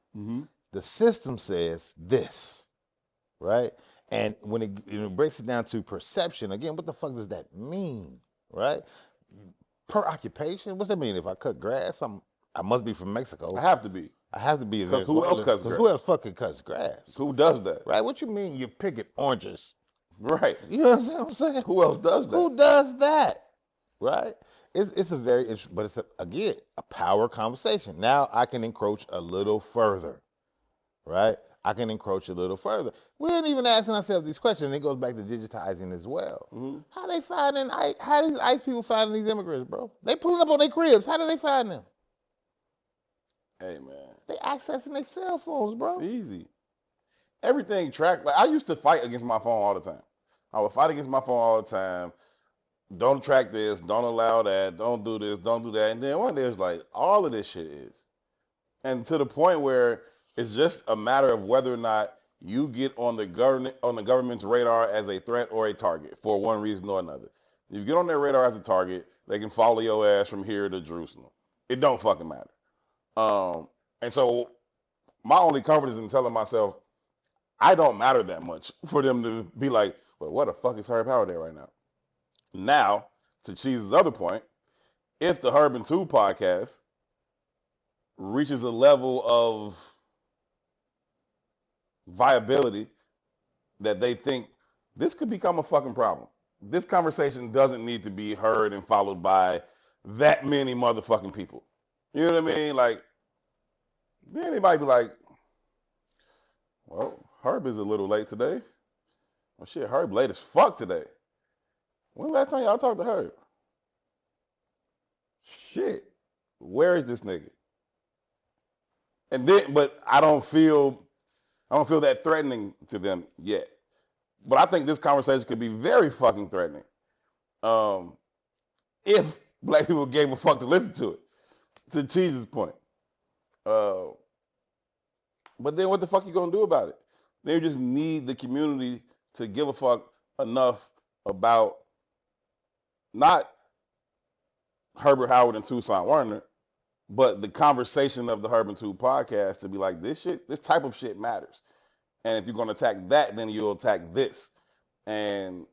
the system says this, right? And when it breaks it down to perception, again, what the fuck does that mean, right? Per occupation, what's that mean? If I cut grass, I must be from Mexico. I have to be. I have to be. Because who else cuts grass? Who else fucking cuts grass? Who does that? Right? What you mean you're picking oranges? Right. You know what I'm saying? Who else does that? Who does that? Right? It's a very interesting, but it's again a power conversation. Now I can encroach a little further, right? I can encroach a little further. We ain't even asking ourselves these questions. It goes back to digitizing as well. How these ICE people finding these immigrants, bro? They pulling up on their cribs. How do they find them? Hey man, they accessing their cell phones, bro. It's easy. Everything tracked. Like I used to fight against my phone all the time. I would fight against my phone all the time. Don't track this. Don't allow that. Don't do this. Don't do that. And then one day it's like all of this shit is, and to the point where it's just a matter of whether or not you get on the government's radar as a threat or a target for one reason or another. If you get on their radar as a target, they can follow your ass from here to Jerusalem. It don't fucking matter. And so my only comfort is in telling myself I don't matter that much for them to be like, well, what the fuck is Herb Tou there right now? Now, to Cheese's other point, if the Herb Tou podcast reaches a level of viability that they think this could become a fucking problem. This conversation doesn't need to be heard and followed by that many motherfucking people. You know what I mean? Like, then anybody be like, well, Herb is a little late today. Well, shit, Herb late as fuck today. When last time y'all talked to Herb? Shit, where is this nigga? And then, but I don't feel that threatening to them yet. But I think this conversation could be very fucking threatening. If black people gave a fuck to listen to it. To Cheese's point. Uh, but then what the fuck you gonna do about it? Then you just need the community to give a fuck enough about not Herbert Howard and Tucson Warner, but the conversation of the Herb Tou podcast to be like, this type of shit matters. And if you're gonna attack that, then you'll attack this. And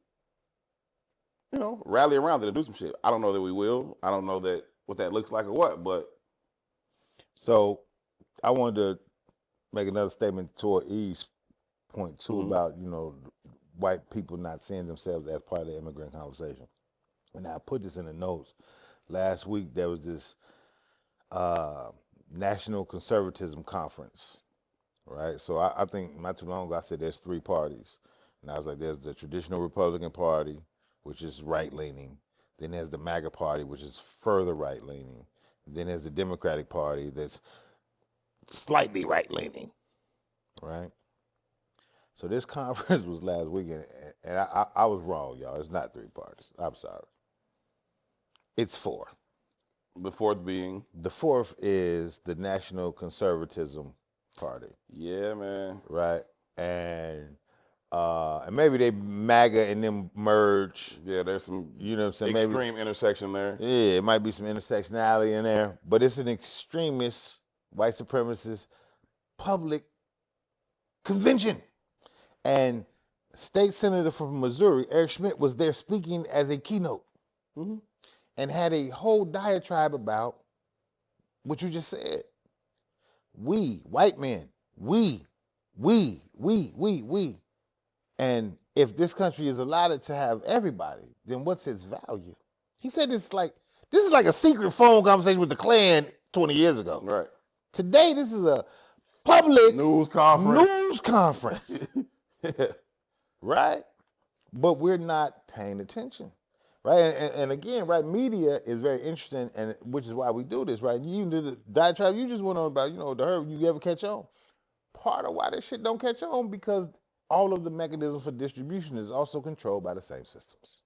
rally around it and do some shit. I don't know that we will. I don't know that what that looks like or what, but So I wanted to make another statement toward E's point too about, white people not seeing themselves as part of the immigrant conversation. And I put this in the notes. Last week there was this National Conservatism Conference, right? So I think not too long ago I said there's three parties. And I was like, there's the traditional Republican Party, which is right-leaning. Then there's the MAGA Party, which is further right-leaning. Then there's the Democratic Party that's slightly right-leaning, right? So this conference was last weekend, and I was wrong, y'all. It's not three parties. I'm sorry. It's four. The fourth being? The fourth is the National Conservatism Party. Yeah, man. Right? And maybe they MAGA and them merge. Yeah, there's some extreme intersection there. Yeah, it might be some intersectionality in there, but it's an extremist, white supremacist public convention. And state senator from Missouri, Eric Schmidt, was there speaking as a keynote and had a whole diatribe about what you just said. We, white men, we. And if this country is allowed to have everybody, then what's its value? He said this is like a secret phone conversation with the Klan 20 years ago. Right. Today, this is a public news conference. Right? But we're not paying attention. Right? And again, right, media is very interesting, and which is why we do this, right? You did the diatribe you just went on about, the Herb, you ever catch on? Part of why this shit don't catch on because all of the mechanisms for distribution is also controlled by the same systems.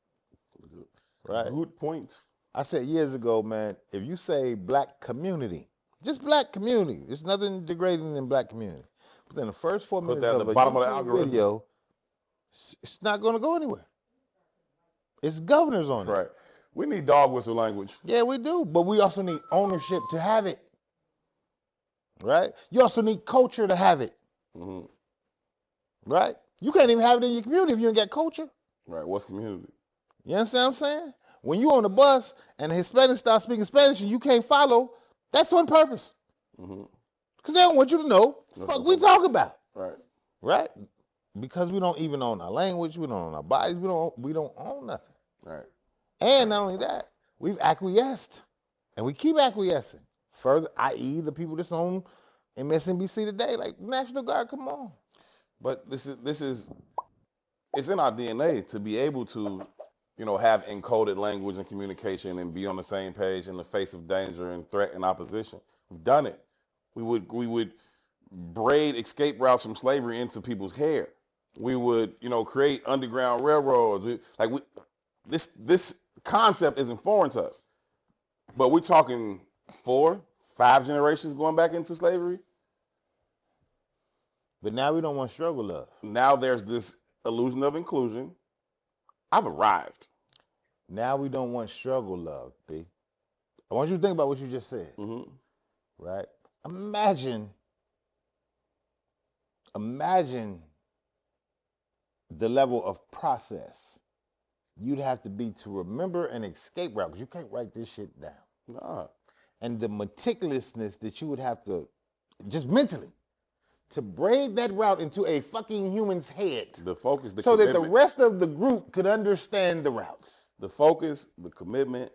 Right? Good point. I said years ago, man, if you say black community, just black community, there's nothing degrading in black community. But in the first 4 minutes of a YouTube video, it's not going to go anywhere. It's governors on it. Right. We need dog whistle language. Yeah, we do. But we also need ownership to have it. Right? You also need culture to have it. Mm-hmm. Right? You can't even have it in your community if you ain't got culture. Right. What's community? You understand what I'm saying? When you on the bus and the Hispanics start speaking Spanish and you can't follow, that's on purpose. Because they don't want you to know what the fuck we talk about. Right. Right? Because we don't even own our language, we don't own our bodies, we don't own nothing. Right. And not only that, we've acquiesced. And we keep acquiescing. Further, i.e. the people that's on MSNBC today, like National Guard, come on. But this is it's in our DNA to be able to, have encoded language and communication and be on the same page in the face of danger and threat and opposition. We've done it. We would braid escape routes from slavery into people's hair. We would, create underground railroads. This concept isn't foreign to us. But we're talking 4, 5 generations going back into slavery. But now we don't want struggle love. Now there's this illusion of inclusion. I've arrived. Now we don't want struggle love, B. I want you to think about what you just said. Right? Imagine the level of process you'd have to be to remember an escape route, because you can't write this shit down. Nah. And the meticulousness that you would have to, just mentally, to braid that route into a fucking human's head. The focus, so that the rest of the group could understand the route. The focus, the commitment,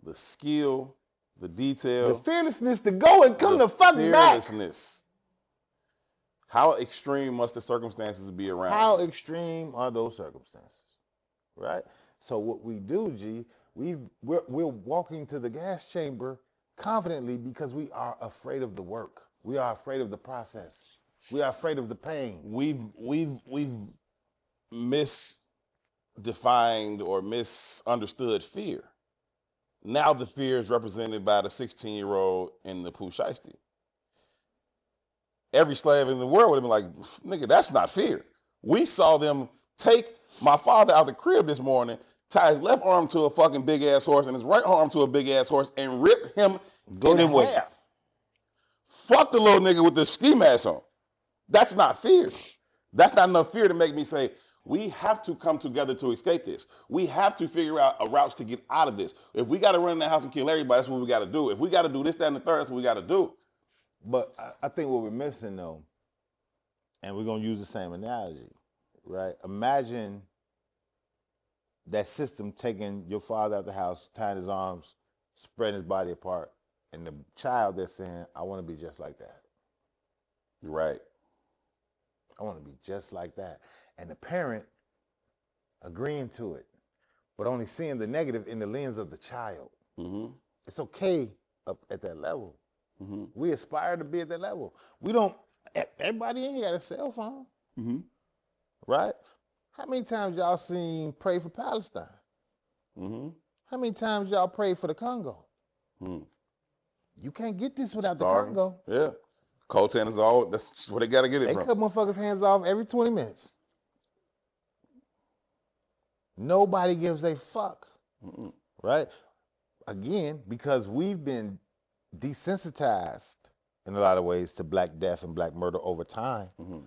the skill, the detail. The fearlessness to go and come the fuck back. How extreme must the circumstances be around? How extreme are those circumstances? Right? So what we do, G, we're walking to the gas chamber confidently because we are afraid of the work. We are afraid of the process. We are afraid of the pain. We've misdefined or misunderstood fear. Now the fear is represented by the 16-year-old in the Pooh Shiesty. Every slave in the world would have been like, nigga, that's not fear. We saw them take my father out the crib this morning, tie his left arm to a fucking big ass horse and his right arm to a big ass horse and rip him Go in them way. half. Fuck the little nigga with the ski mask on. That's not fear. That's not enough fear to make me say, we have to come together to escape this. We have to figure out a route to get out of this. If we got to run in the house and kill everybody, that's what we got to do. If we got to do this, that, and the third, that's what we got to do. But I think what we're missing, though, and we're going to use the same analogy, right? Imagine that system taking your father out the house, tying his arms, spreading his body apart, and the child that's saying, I want to be just like that. You're right. I want to be just like that. And the parent agreeing to it, but only seeing the negative in the lens of the child. Mm-hmm. It's okay up at that level. Mm-hmm. We aspire to be at that level. We don't, everybody in here got a cell phone, Mm-hmm. right? How many times y'all seen pray for Palestine? Mm-hmm. How many times y'all prayed for the Congo? Mm-hmm. You can't get this without the Starving. Congo. Yeah. Coltan is all, that's where they got to get it They from. cut motherfuckers' hands off every 20 minutes. Nobody gives a fuck, Mm-mm. right? Again, because we've been desensitized in a lot of ways to black death and black murder over time. Mm-hmm.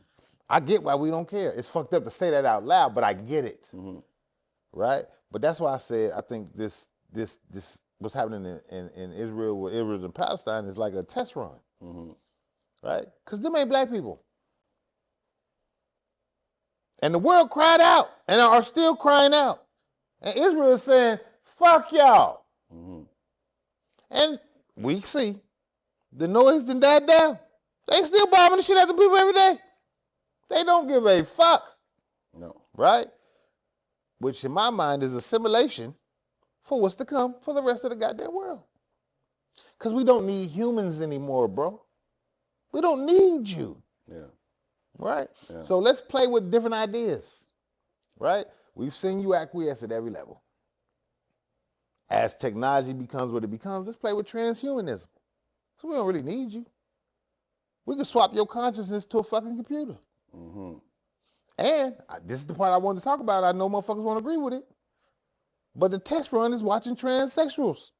I get why we don't care. It's fucked up to say that out loud, but I get it, Mm-hmm. right? But that's why I said I think this what's happening in Israel with Israel and Palestine is like a test run, Mm-hmm. right? Because them ain't black people. And the world cried out and are still crying out. And Israel is saying, fuck y'all. Mm-hmm. And we see the noise done died down. They still bombing the shit out of people every day. They don't give a fuck. No. Right? Which in my mind is a simulation for what's to come for the rest of the goddamn world. Because we don't need humans anymore, bro. We don't need you. Yeah. Right? Yeah. So let's play with different ideas. Right? We've seen you acquiesce at every level. As technology becomes what it becomes, let's play with transhumanism. So we don't really need you. We can swap your consciousness to a fucking computer. Mm-hmm. And this is the part I wanted to talk about. I know motherfuckers won't agree with it. But the test run is watching transsexuals.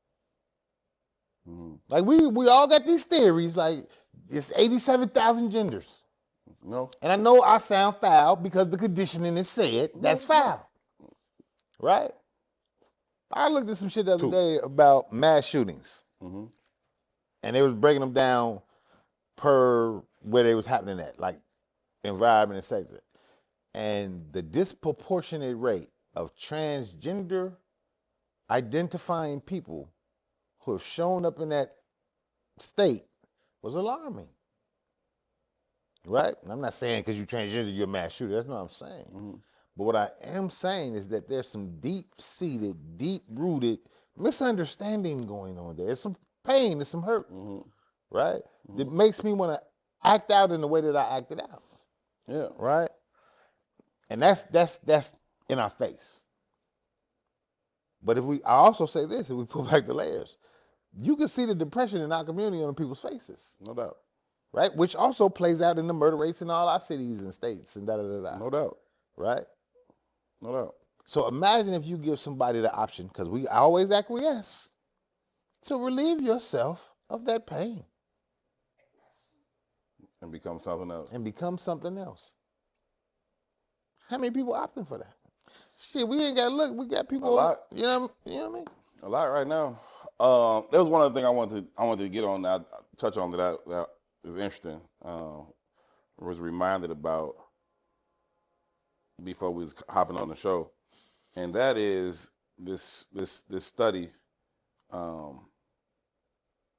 Mm-hmm. Like we all got these theories, like it's 87,000 genders. No. And I know I sound foul because the conditioning is said that's foul. Right? I looked at some shit the other day about mass shootings. Mm-hmm. And they was breaking them down per where they was happening at, like environment and sector. And the disproportionate rate of transgender identifying people who have shown up in that state was alarming. Right? And I'm not saying because you're transgender, you're a mass shooter. That's not what I'm saying. Mm-hmm. But what I am saying is that there's some deep-seated, deep-rooted misunderstanding going on there. There's some pain, there's some hurt, Mm-hmm. right? Mm-hmm. That makes me want to act out in the way that I acted out, Yeah. right? And that's in our face. But I also say this, if we pull back the layers, you can see the depression in our community on people's faces, No doubt. right? Which also plays out in the murder rates in all our cities and states and da-da-da-da, No doubt. right? No doubt. So imagine if you give somebody the option, because we always acquiesce, to relieve yourself of that pain And become something else. and become something else. How many people opting for that? Shit, we ain't got to look. We got people. A lot. You know what I mean? A lot right now. There was one other thing I wanted to get on that, touch on that is interesting. Was reminded about before we was hopping on the show, and that is this study that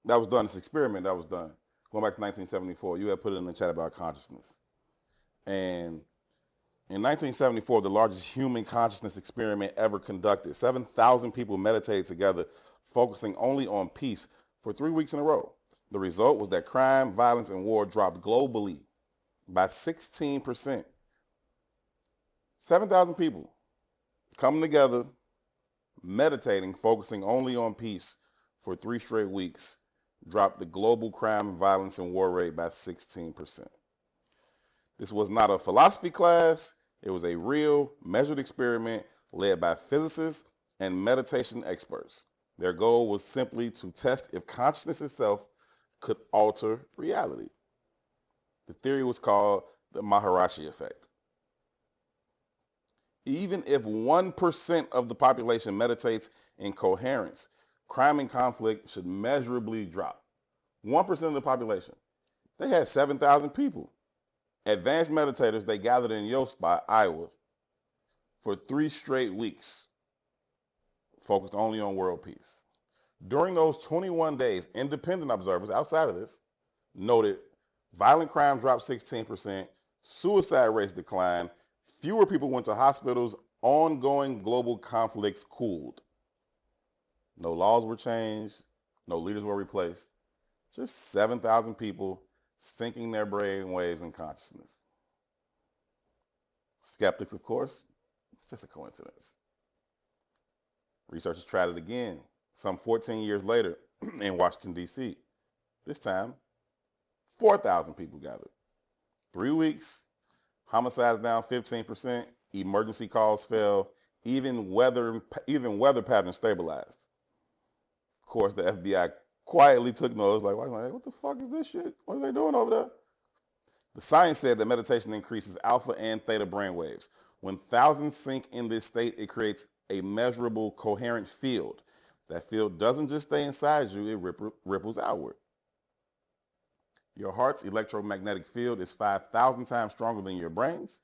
was done, this experiment that was done going back to 1974. You had put it in the chat about consciousness, and in 1974, the largest human consciousness experiment ever conducted. 7,000 people meditated together, focusing only on peace for 3 weeks in a row. The result was that crime, violence, and war dropped globally by 16%. 7,000 people coming together, meditating, focusing only on peace for 3 straight weeks, dropped the global crime, violence, and war rate by 16%. This was not a philosophy class. It was a real, measured experiment led by physicists and meditation experts. Their goal was simply to test if consciousness itself could alter reality. The theory was called the Maharishi Effect. Even if 1% of the population meditates in coherence, crime and conflict should measurably drop. 1% of the population. They had 7,000 people. Advanced meditators, they gathered in Yost by Iowa for 3 straight weeks, focused only on world peace. During those 21 days, independent observers outside of this noted violent crime dropped 16%, suicide rates declined, fewer people went to hospitals, ongoing global conflicts cooled. No laws were changed, no leaders were replaced, just 7,000 people syncing their brain waves and consciousness. Skeptics, of course, it's just a coincidence. Researchers tried it again, some 14 years later in Washington, D.C. This time, 4,000 people gathered. 3 weeks, homicides down 15%, emergency calls fell, even weather patterns stabilized. Of course, the FBI quietly took notice, like, what the fuck is this shit? What are they doing over there? The science said that meditation increases alpha and theta brain waves. When thousands sync in this state, it creates a measurable, coherent field. That field doesn't just stay inside you, it ripples outward. Your heart's electromagnetic field is 5,000 times stronger than your brain's,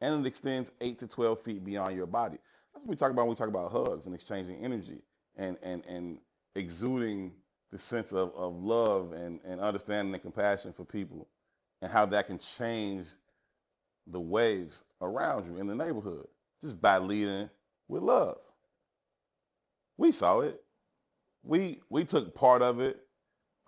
and it extends 8 to 12 feet beyond your body. That's what we talk about when we talk about hugs and exchanging energy and exuding the sense of love and understanding and compassion for people, and how that can change the waves around you in the neighborhood just by leading with love. We saw it. We took part of it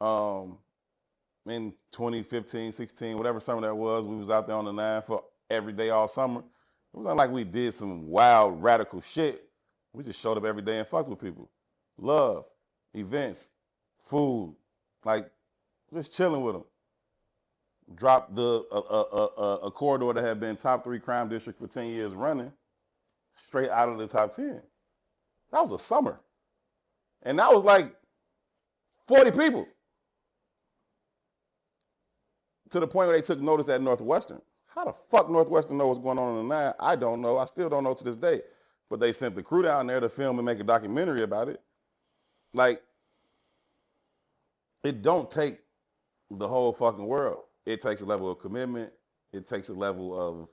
in 2015, 16, whatever summer that was. We was out there on the 9 for every day all summer. It was not like we did some wild, radical shit. We just showed up every day and fucked with people. Love, events, food, like just chilling with them. Dropped a corridor that had been top 3 crime district for 10 years running straight out of the top 10. That was a summer. And that was like 40 people. To the point where they took notice at Northwestern. How the fuck Northwestern know what's going on in the 9? I don't know. I still don't know to this day. But they sent the crew down there to film and make a documentary about it. Like, it don't take the whole fucking world. It takes a level of commitment. It takes a level of,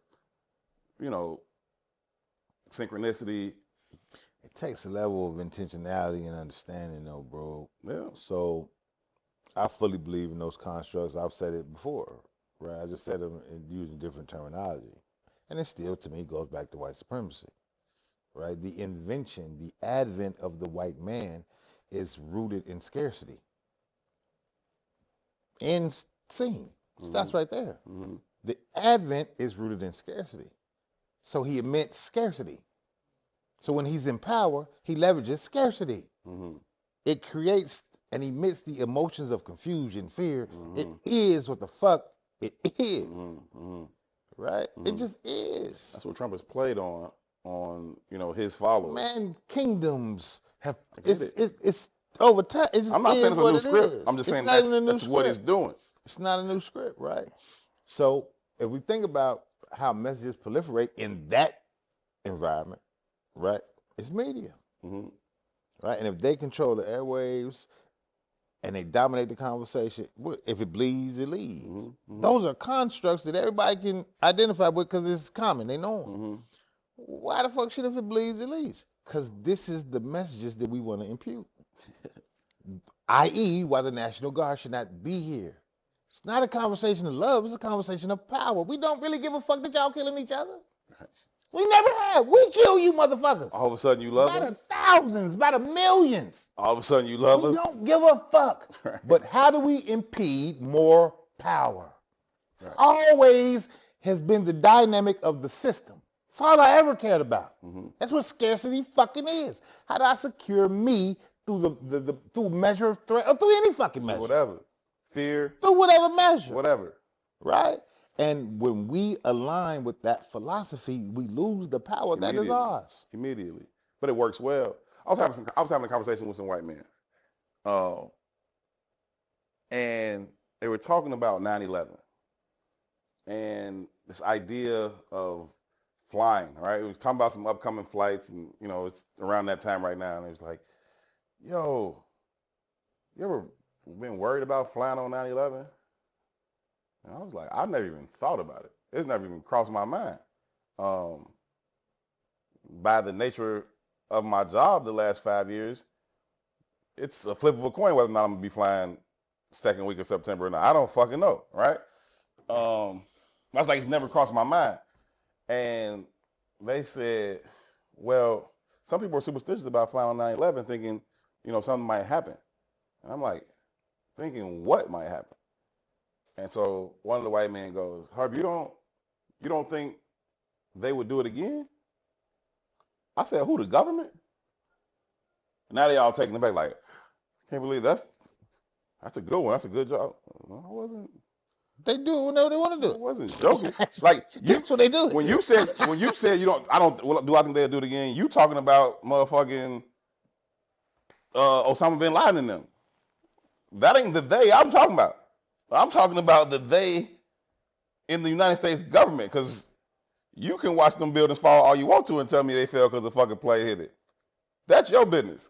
synchronicity. It takes a level of intentionality and understanding, though, bro. Yeah. So I fully believe in those constructs. I've said it before, right? I just said them using different terminology. And it still, to me, goes back to white supremacy, right? The invention, the advent of the white man is rooted in scarcity. And seen. That's right there. Mm-hmm. The advent is rooted in scarcity. So he emits scarcity. So when he's in power, he leverages scarcity. Mm-hmm. It creates and emits the emotions of confusion, fear. Mm-hmm. It is what the fuck it is. Mm-hmm. Right? Mm-hmm. It just is. That's what Trump has played on his followers. Man, kingdoms have it's over time. It just I'm not saying it's a new script. Is. I'm just saying that's what it's doing. It's not a new script, right? So if we think about how messages proliferate in that environment, right? It's media, mm-hmm. right? And if they control the airwaves and they dominate the conversation, if it bleeds, it leads. Mm-hmm. Those are constructs that everybody can identify with because it's common. They know them. Mm-hmm. Why the fuck should if it bleeds, it leads? Because this is the messages that we want to impute. I.e., why the National Guard should not be here. It's not a conversation of love. It's a conversation of power. We don't really give a fuck that y'all killing each other. We never have. We kill you motherfuckers. All of a sudden you love us? By the thousands, by the millions. All of a sudden you love us? We don't give a fuck. Right. But how do we impede more power? Right. Always has been the dynamic of the system. That's all I ever cared about. Mm-hmm. That's what scarcity fucking is. How do I secure me through the through measure of threat or through any fucking measure? Whatever. Fear. Through whatever measure. Whatever. Right? And when we align with that philosophy, we lose the power that is ours. Immediately. But it works well. I was having a conversation with some white men. And they were talking about 9/11 and this idea of flying, right? We was talking about some upcoming flights, and you know, it's around that time right now, and it was like, yo, you ever been worried about flying on 9/11? And I was like, I've never even thought about it. It's never even crossed my mind. By the nature of my job the last 5 years, it's a flip of a coin whether or not I'm gonna be flying second week of September or not. I don't fucking know, right? I was like, it's never crossed my mind. And they said, well, some people are superstitious about flying on 9/11 thinking, you know, something might happen. And I'm like, thinking what might happen? And so one of the white men goes, Herb, you don't think they would do it again? I said, who, the government? Now they all taking it back like, can't believe that's a good one. That's a good job. I wasn't. They do it whenever they want to do I it. wasn't joking. Like That's what they do. When you said you don't, I don't. Well, do I think they'll do it again? You talking about motherfucking Osama bin Laden and them? That ain't the they I'm talking about. I'm talking about the they in the United States government, because you can watch them buildings fall all you want to and tell me they fell because the fucking plane hit it. That's your business.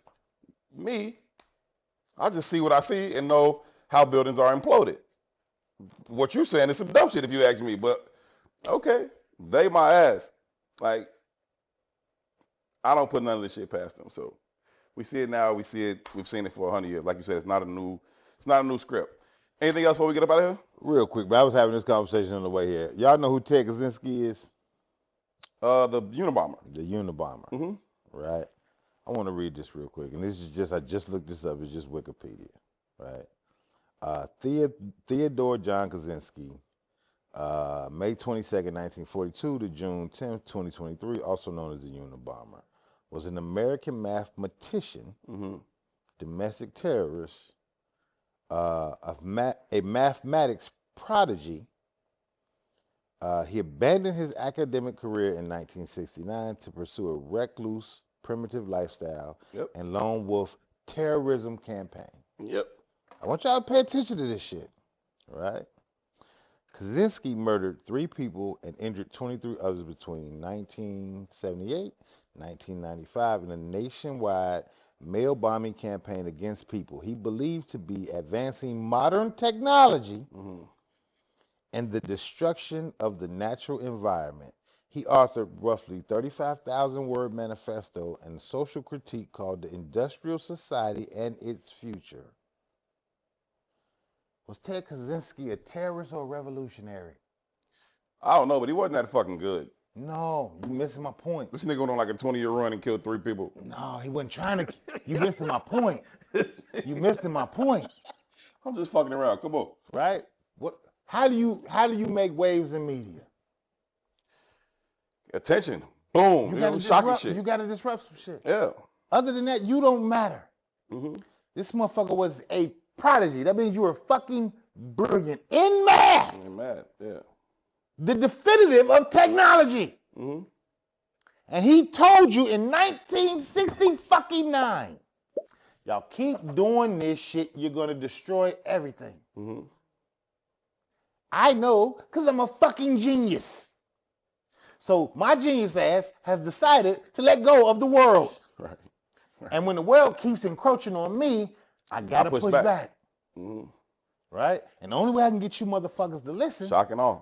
Me, I just see what I see and know how buildings are imploded. What you're saying is some dumb shit if you ask me, but okay, they my ass. Like, I don't put none of this shit past them. So we see it now. We've seen it for 100 years. Like you said, it's not a new script. Anything else before we get up out of here? Real quick, but I was having this conversation on the way here. Y'all know who Ted Kaczynski is? The Unabomber. The Unabomber. Mm-hmm. Right? I want to read this real quick. And this is just, I just looked this up. It's just Wikipedia. Right? Theodore John Kaczynski, May 22nd, 1942 to June 10th, 2023, also known as the Unabomber, was an American mathematician, Mm-hmm. domestic terrorist, a mathematics prodigy. He abandoned his academic career in 1969 to pursue a recluse, primitive lifestyle and lone wolf terrorism campaign. Yep. I want y'all to pay attention to this shit, right? Kaczynski murdered 3 people and injured 23 others between 1978 and 1995 in a nationwide mail bombing campaign against people he believed to be advancing modern technology and the destruction of the natural environment. He authored roughly 35,000-word manifesto and social critique called The Industrial Society and Its Future. Was Ted Kaczynski a terrorist or a revolutionary? I don't know, but he wasn't that fucking good. No, you missing my point. This nigga went on like a 20-year run and killed 3 people. No, he wasn't trying to. You missing my point. You missing my point. I'm just fucking around. Come on. Right? What? How do you make waves in media? Attention. Boom. Shocking shit. You got to disrupt some shit. Yeah. Other than that, you don't matter. Mm-hmm. This motherfucker was a prodigy. That means you were fucking brilliant in math. In math, yeah. The definitive of technology. Mm-hmm. And he told you in 1969, y'all keep doing this shit, you're going to destroy everything. Mm-hmm. I know, because I'm a fucking genius. So my genius ass has decided to let go of the world. Right. And when the world keeps encroaching on me, I got to push back. Mm-hmm. Right? And the only way I can get you motherfuckers to listen. Shock and awe.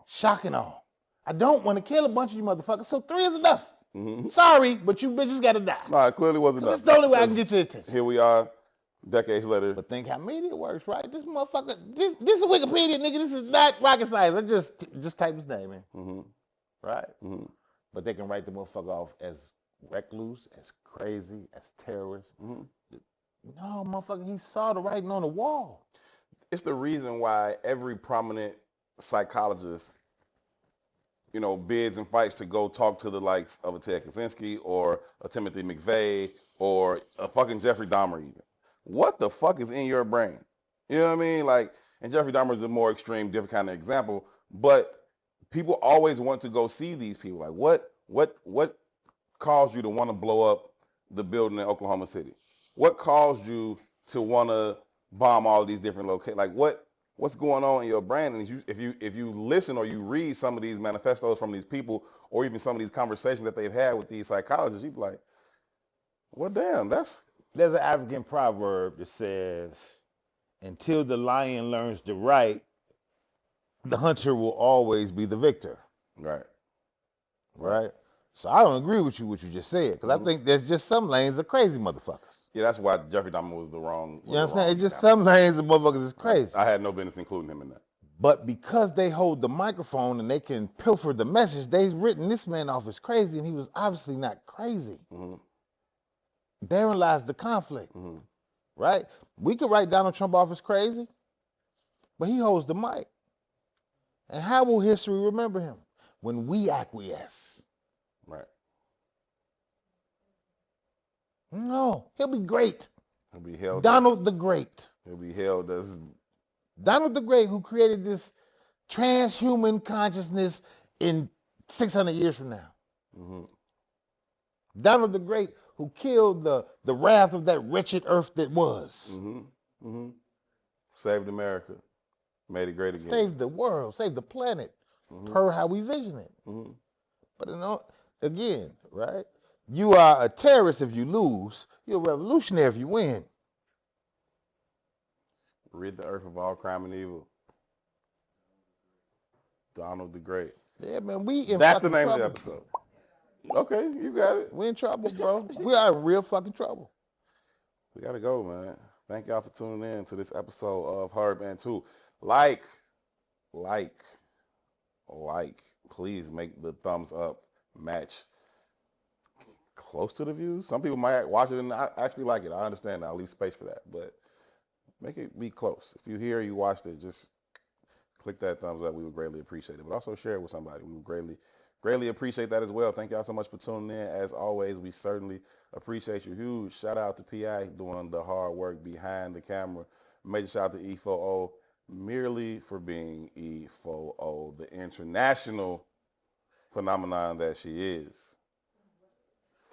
I don't want to kill a bunch of you motherfuckers, so 3 is enough. Mm-hmm. Sorry, but you bitches got to die. No, it clearly wasn't enough. That's the only way I can get your attention. Here we are, decades later. But think how media works, right? This motherfucker, this is Wikipedia, nigga. This is not rocket science. I just type his name in. Mm-hmm. Right? Mm-hmm. But they can write the motherfucker off as recluse, as crazy, as terrorist. Mm-hmm. No, motherfucker, he saw the writing on the wall. It's the reason why every prominent psychologist bids and fights to go talk to the likes of a Ted Kaczynski or a Timothy McVeigh or a fucking Jeffrey Dahmer even. What the fuck is in your brain? You know what I mean? Like, and Jeffrey Dahmer is a more extreme, different kind of example, but people always want to go see these people. Like, what caused you to want to blow up the building in Oklahoma City? What caused you to want to bomb all these different locations? Like, what's going on in your brain? And if you listen or you read some of these manifestos from these people, or even some of these conversations that they've had with these psychologists, you be like, well, damn, There's an African proverb that says, until the lion learns to write, the hunter will always be the victor. right. Right? So I don't agree with what you just said, because I think there's just some lanes of crazy motherfuckers. Yeah, that's why Jeffrey Dahmer was the wrong. You understand? It's just some lanes of motherfuckers is crazy. I had no business including him in that. But because they hold the microphone and they can pilfer the message, they've written this man off as crazy, and he was obviously not crazy. Mm-hmm. Therein lies the conflict, right? We could write Donald Trump off as crazy, but he holds the mic. And how will history remember him? When we acquiesce. Right. No, he'll be great. He'll be held. Donald the Great. He'll be held as Donald the Great, who created this transhuman consciousness in 600 years from now. Mm-hmm. Donald the Great, who killed the wrath of that wretched earth that was. Mm-hmm. Mm-hmm. Saved America. Made it great again. Saved the world, saved the planet, per how we vision it. Mm-hmm. But again, right? You are a terrorist if you lose. You're a revolutionary if you win. Rid the earth of all crime and evil. Donald the Great. Yeah, man, we in That's the fucking name trouble. of the episode. Okay, you got it. We in trouble, bro. We are in real fucking trouble. We gotta go, man. Thank y'all for tuning in to this episode of Herb Tou. Like, please make the thumbs up match close to the views. Some people might watch it and not actually like it. I understand that. I'll leave space for that. But make it be close. If you watched it, just click that thumbs up. We would greatly appreciate it. But also share it with somebody. We would greatly appreciate that as well. Thank y'all so much for tuning in. As always, we certainly appreciate you. Huge shout out to PI doing the hard work behind the camera. Major shout out to E4O merely for being E4O, the international phenomenon that she is.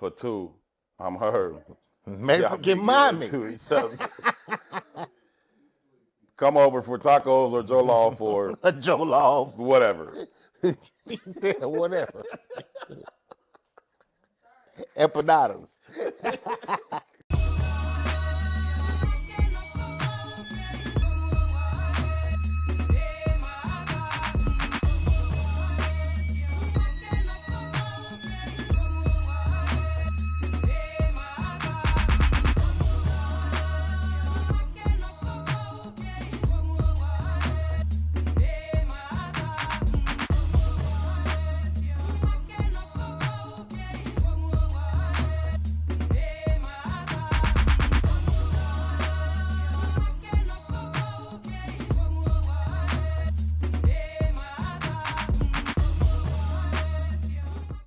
For two, I'm Herb. Mexican mommy. Come over for tacos or jollof or jollof. Whatever. Whatever. Empanadas.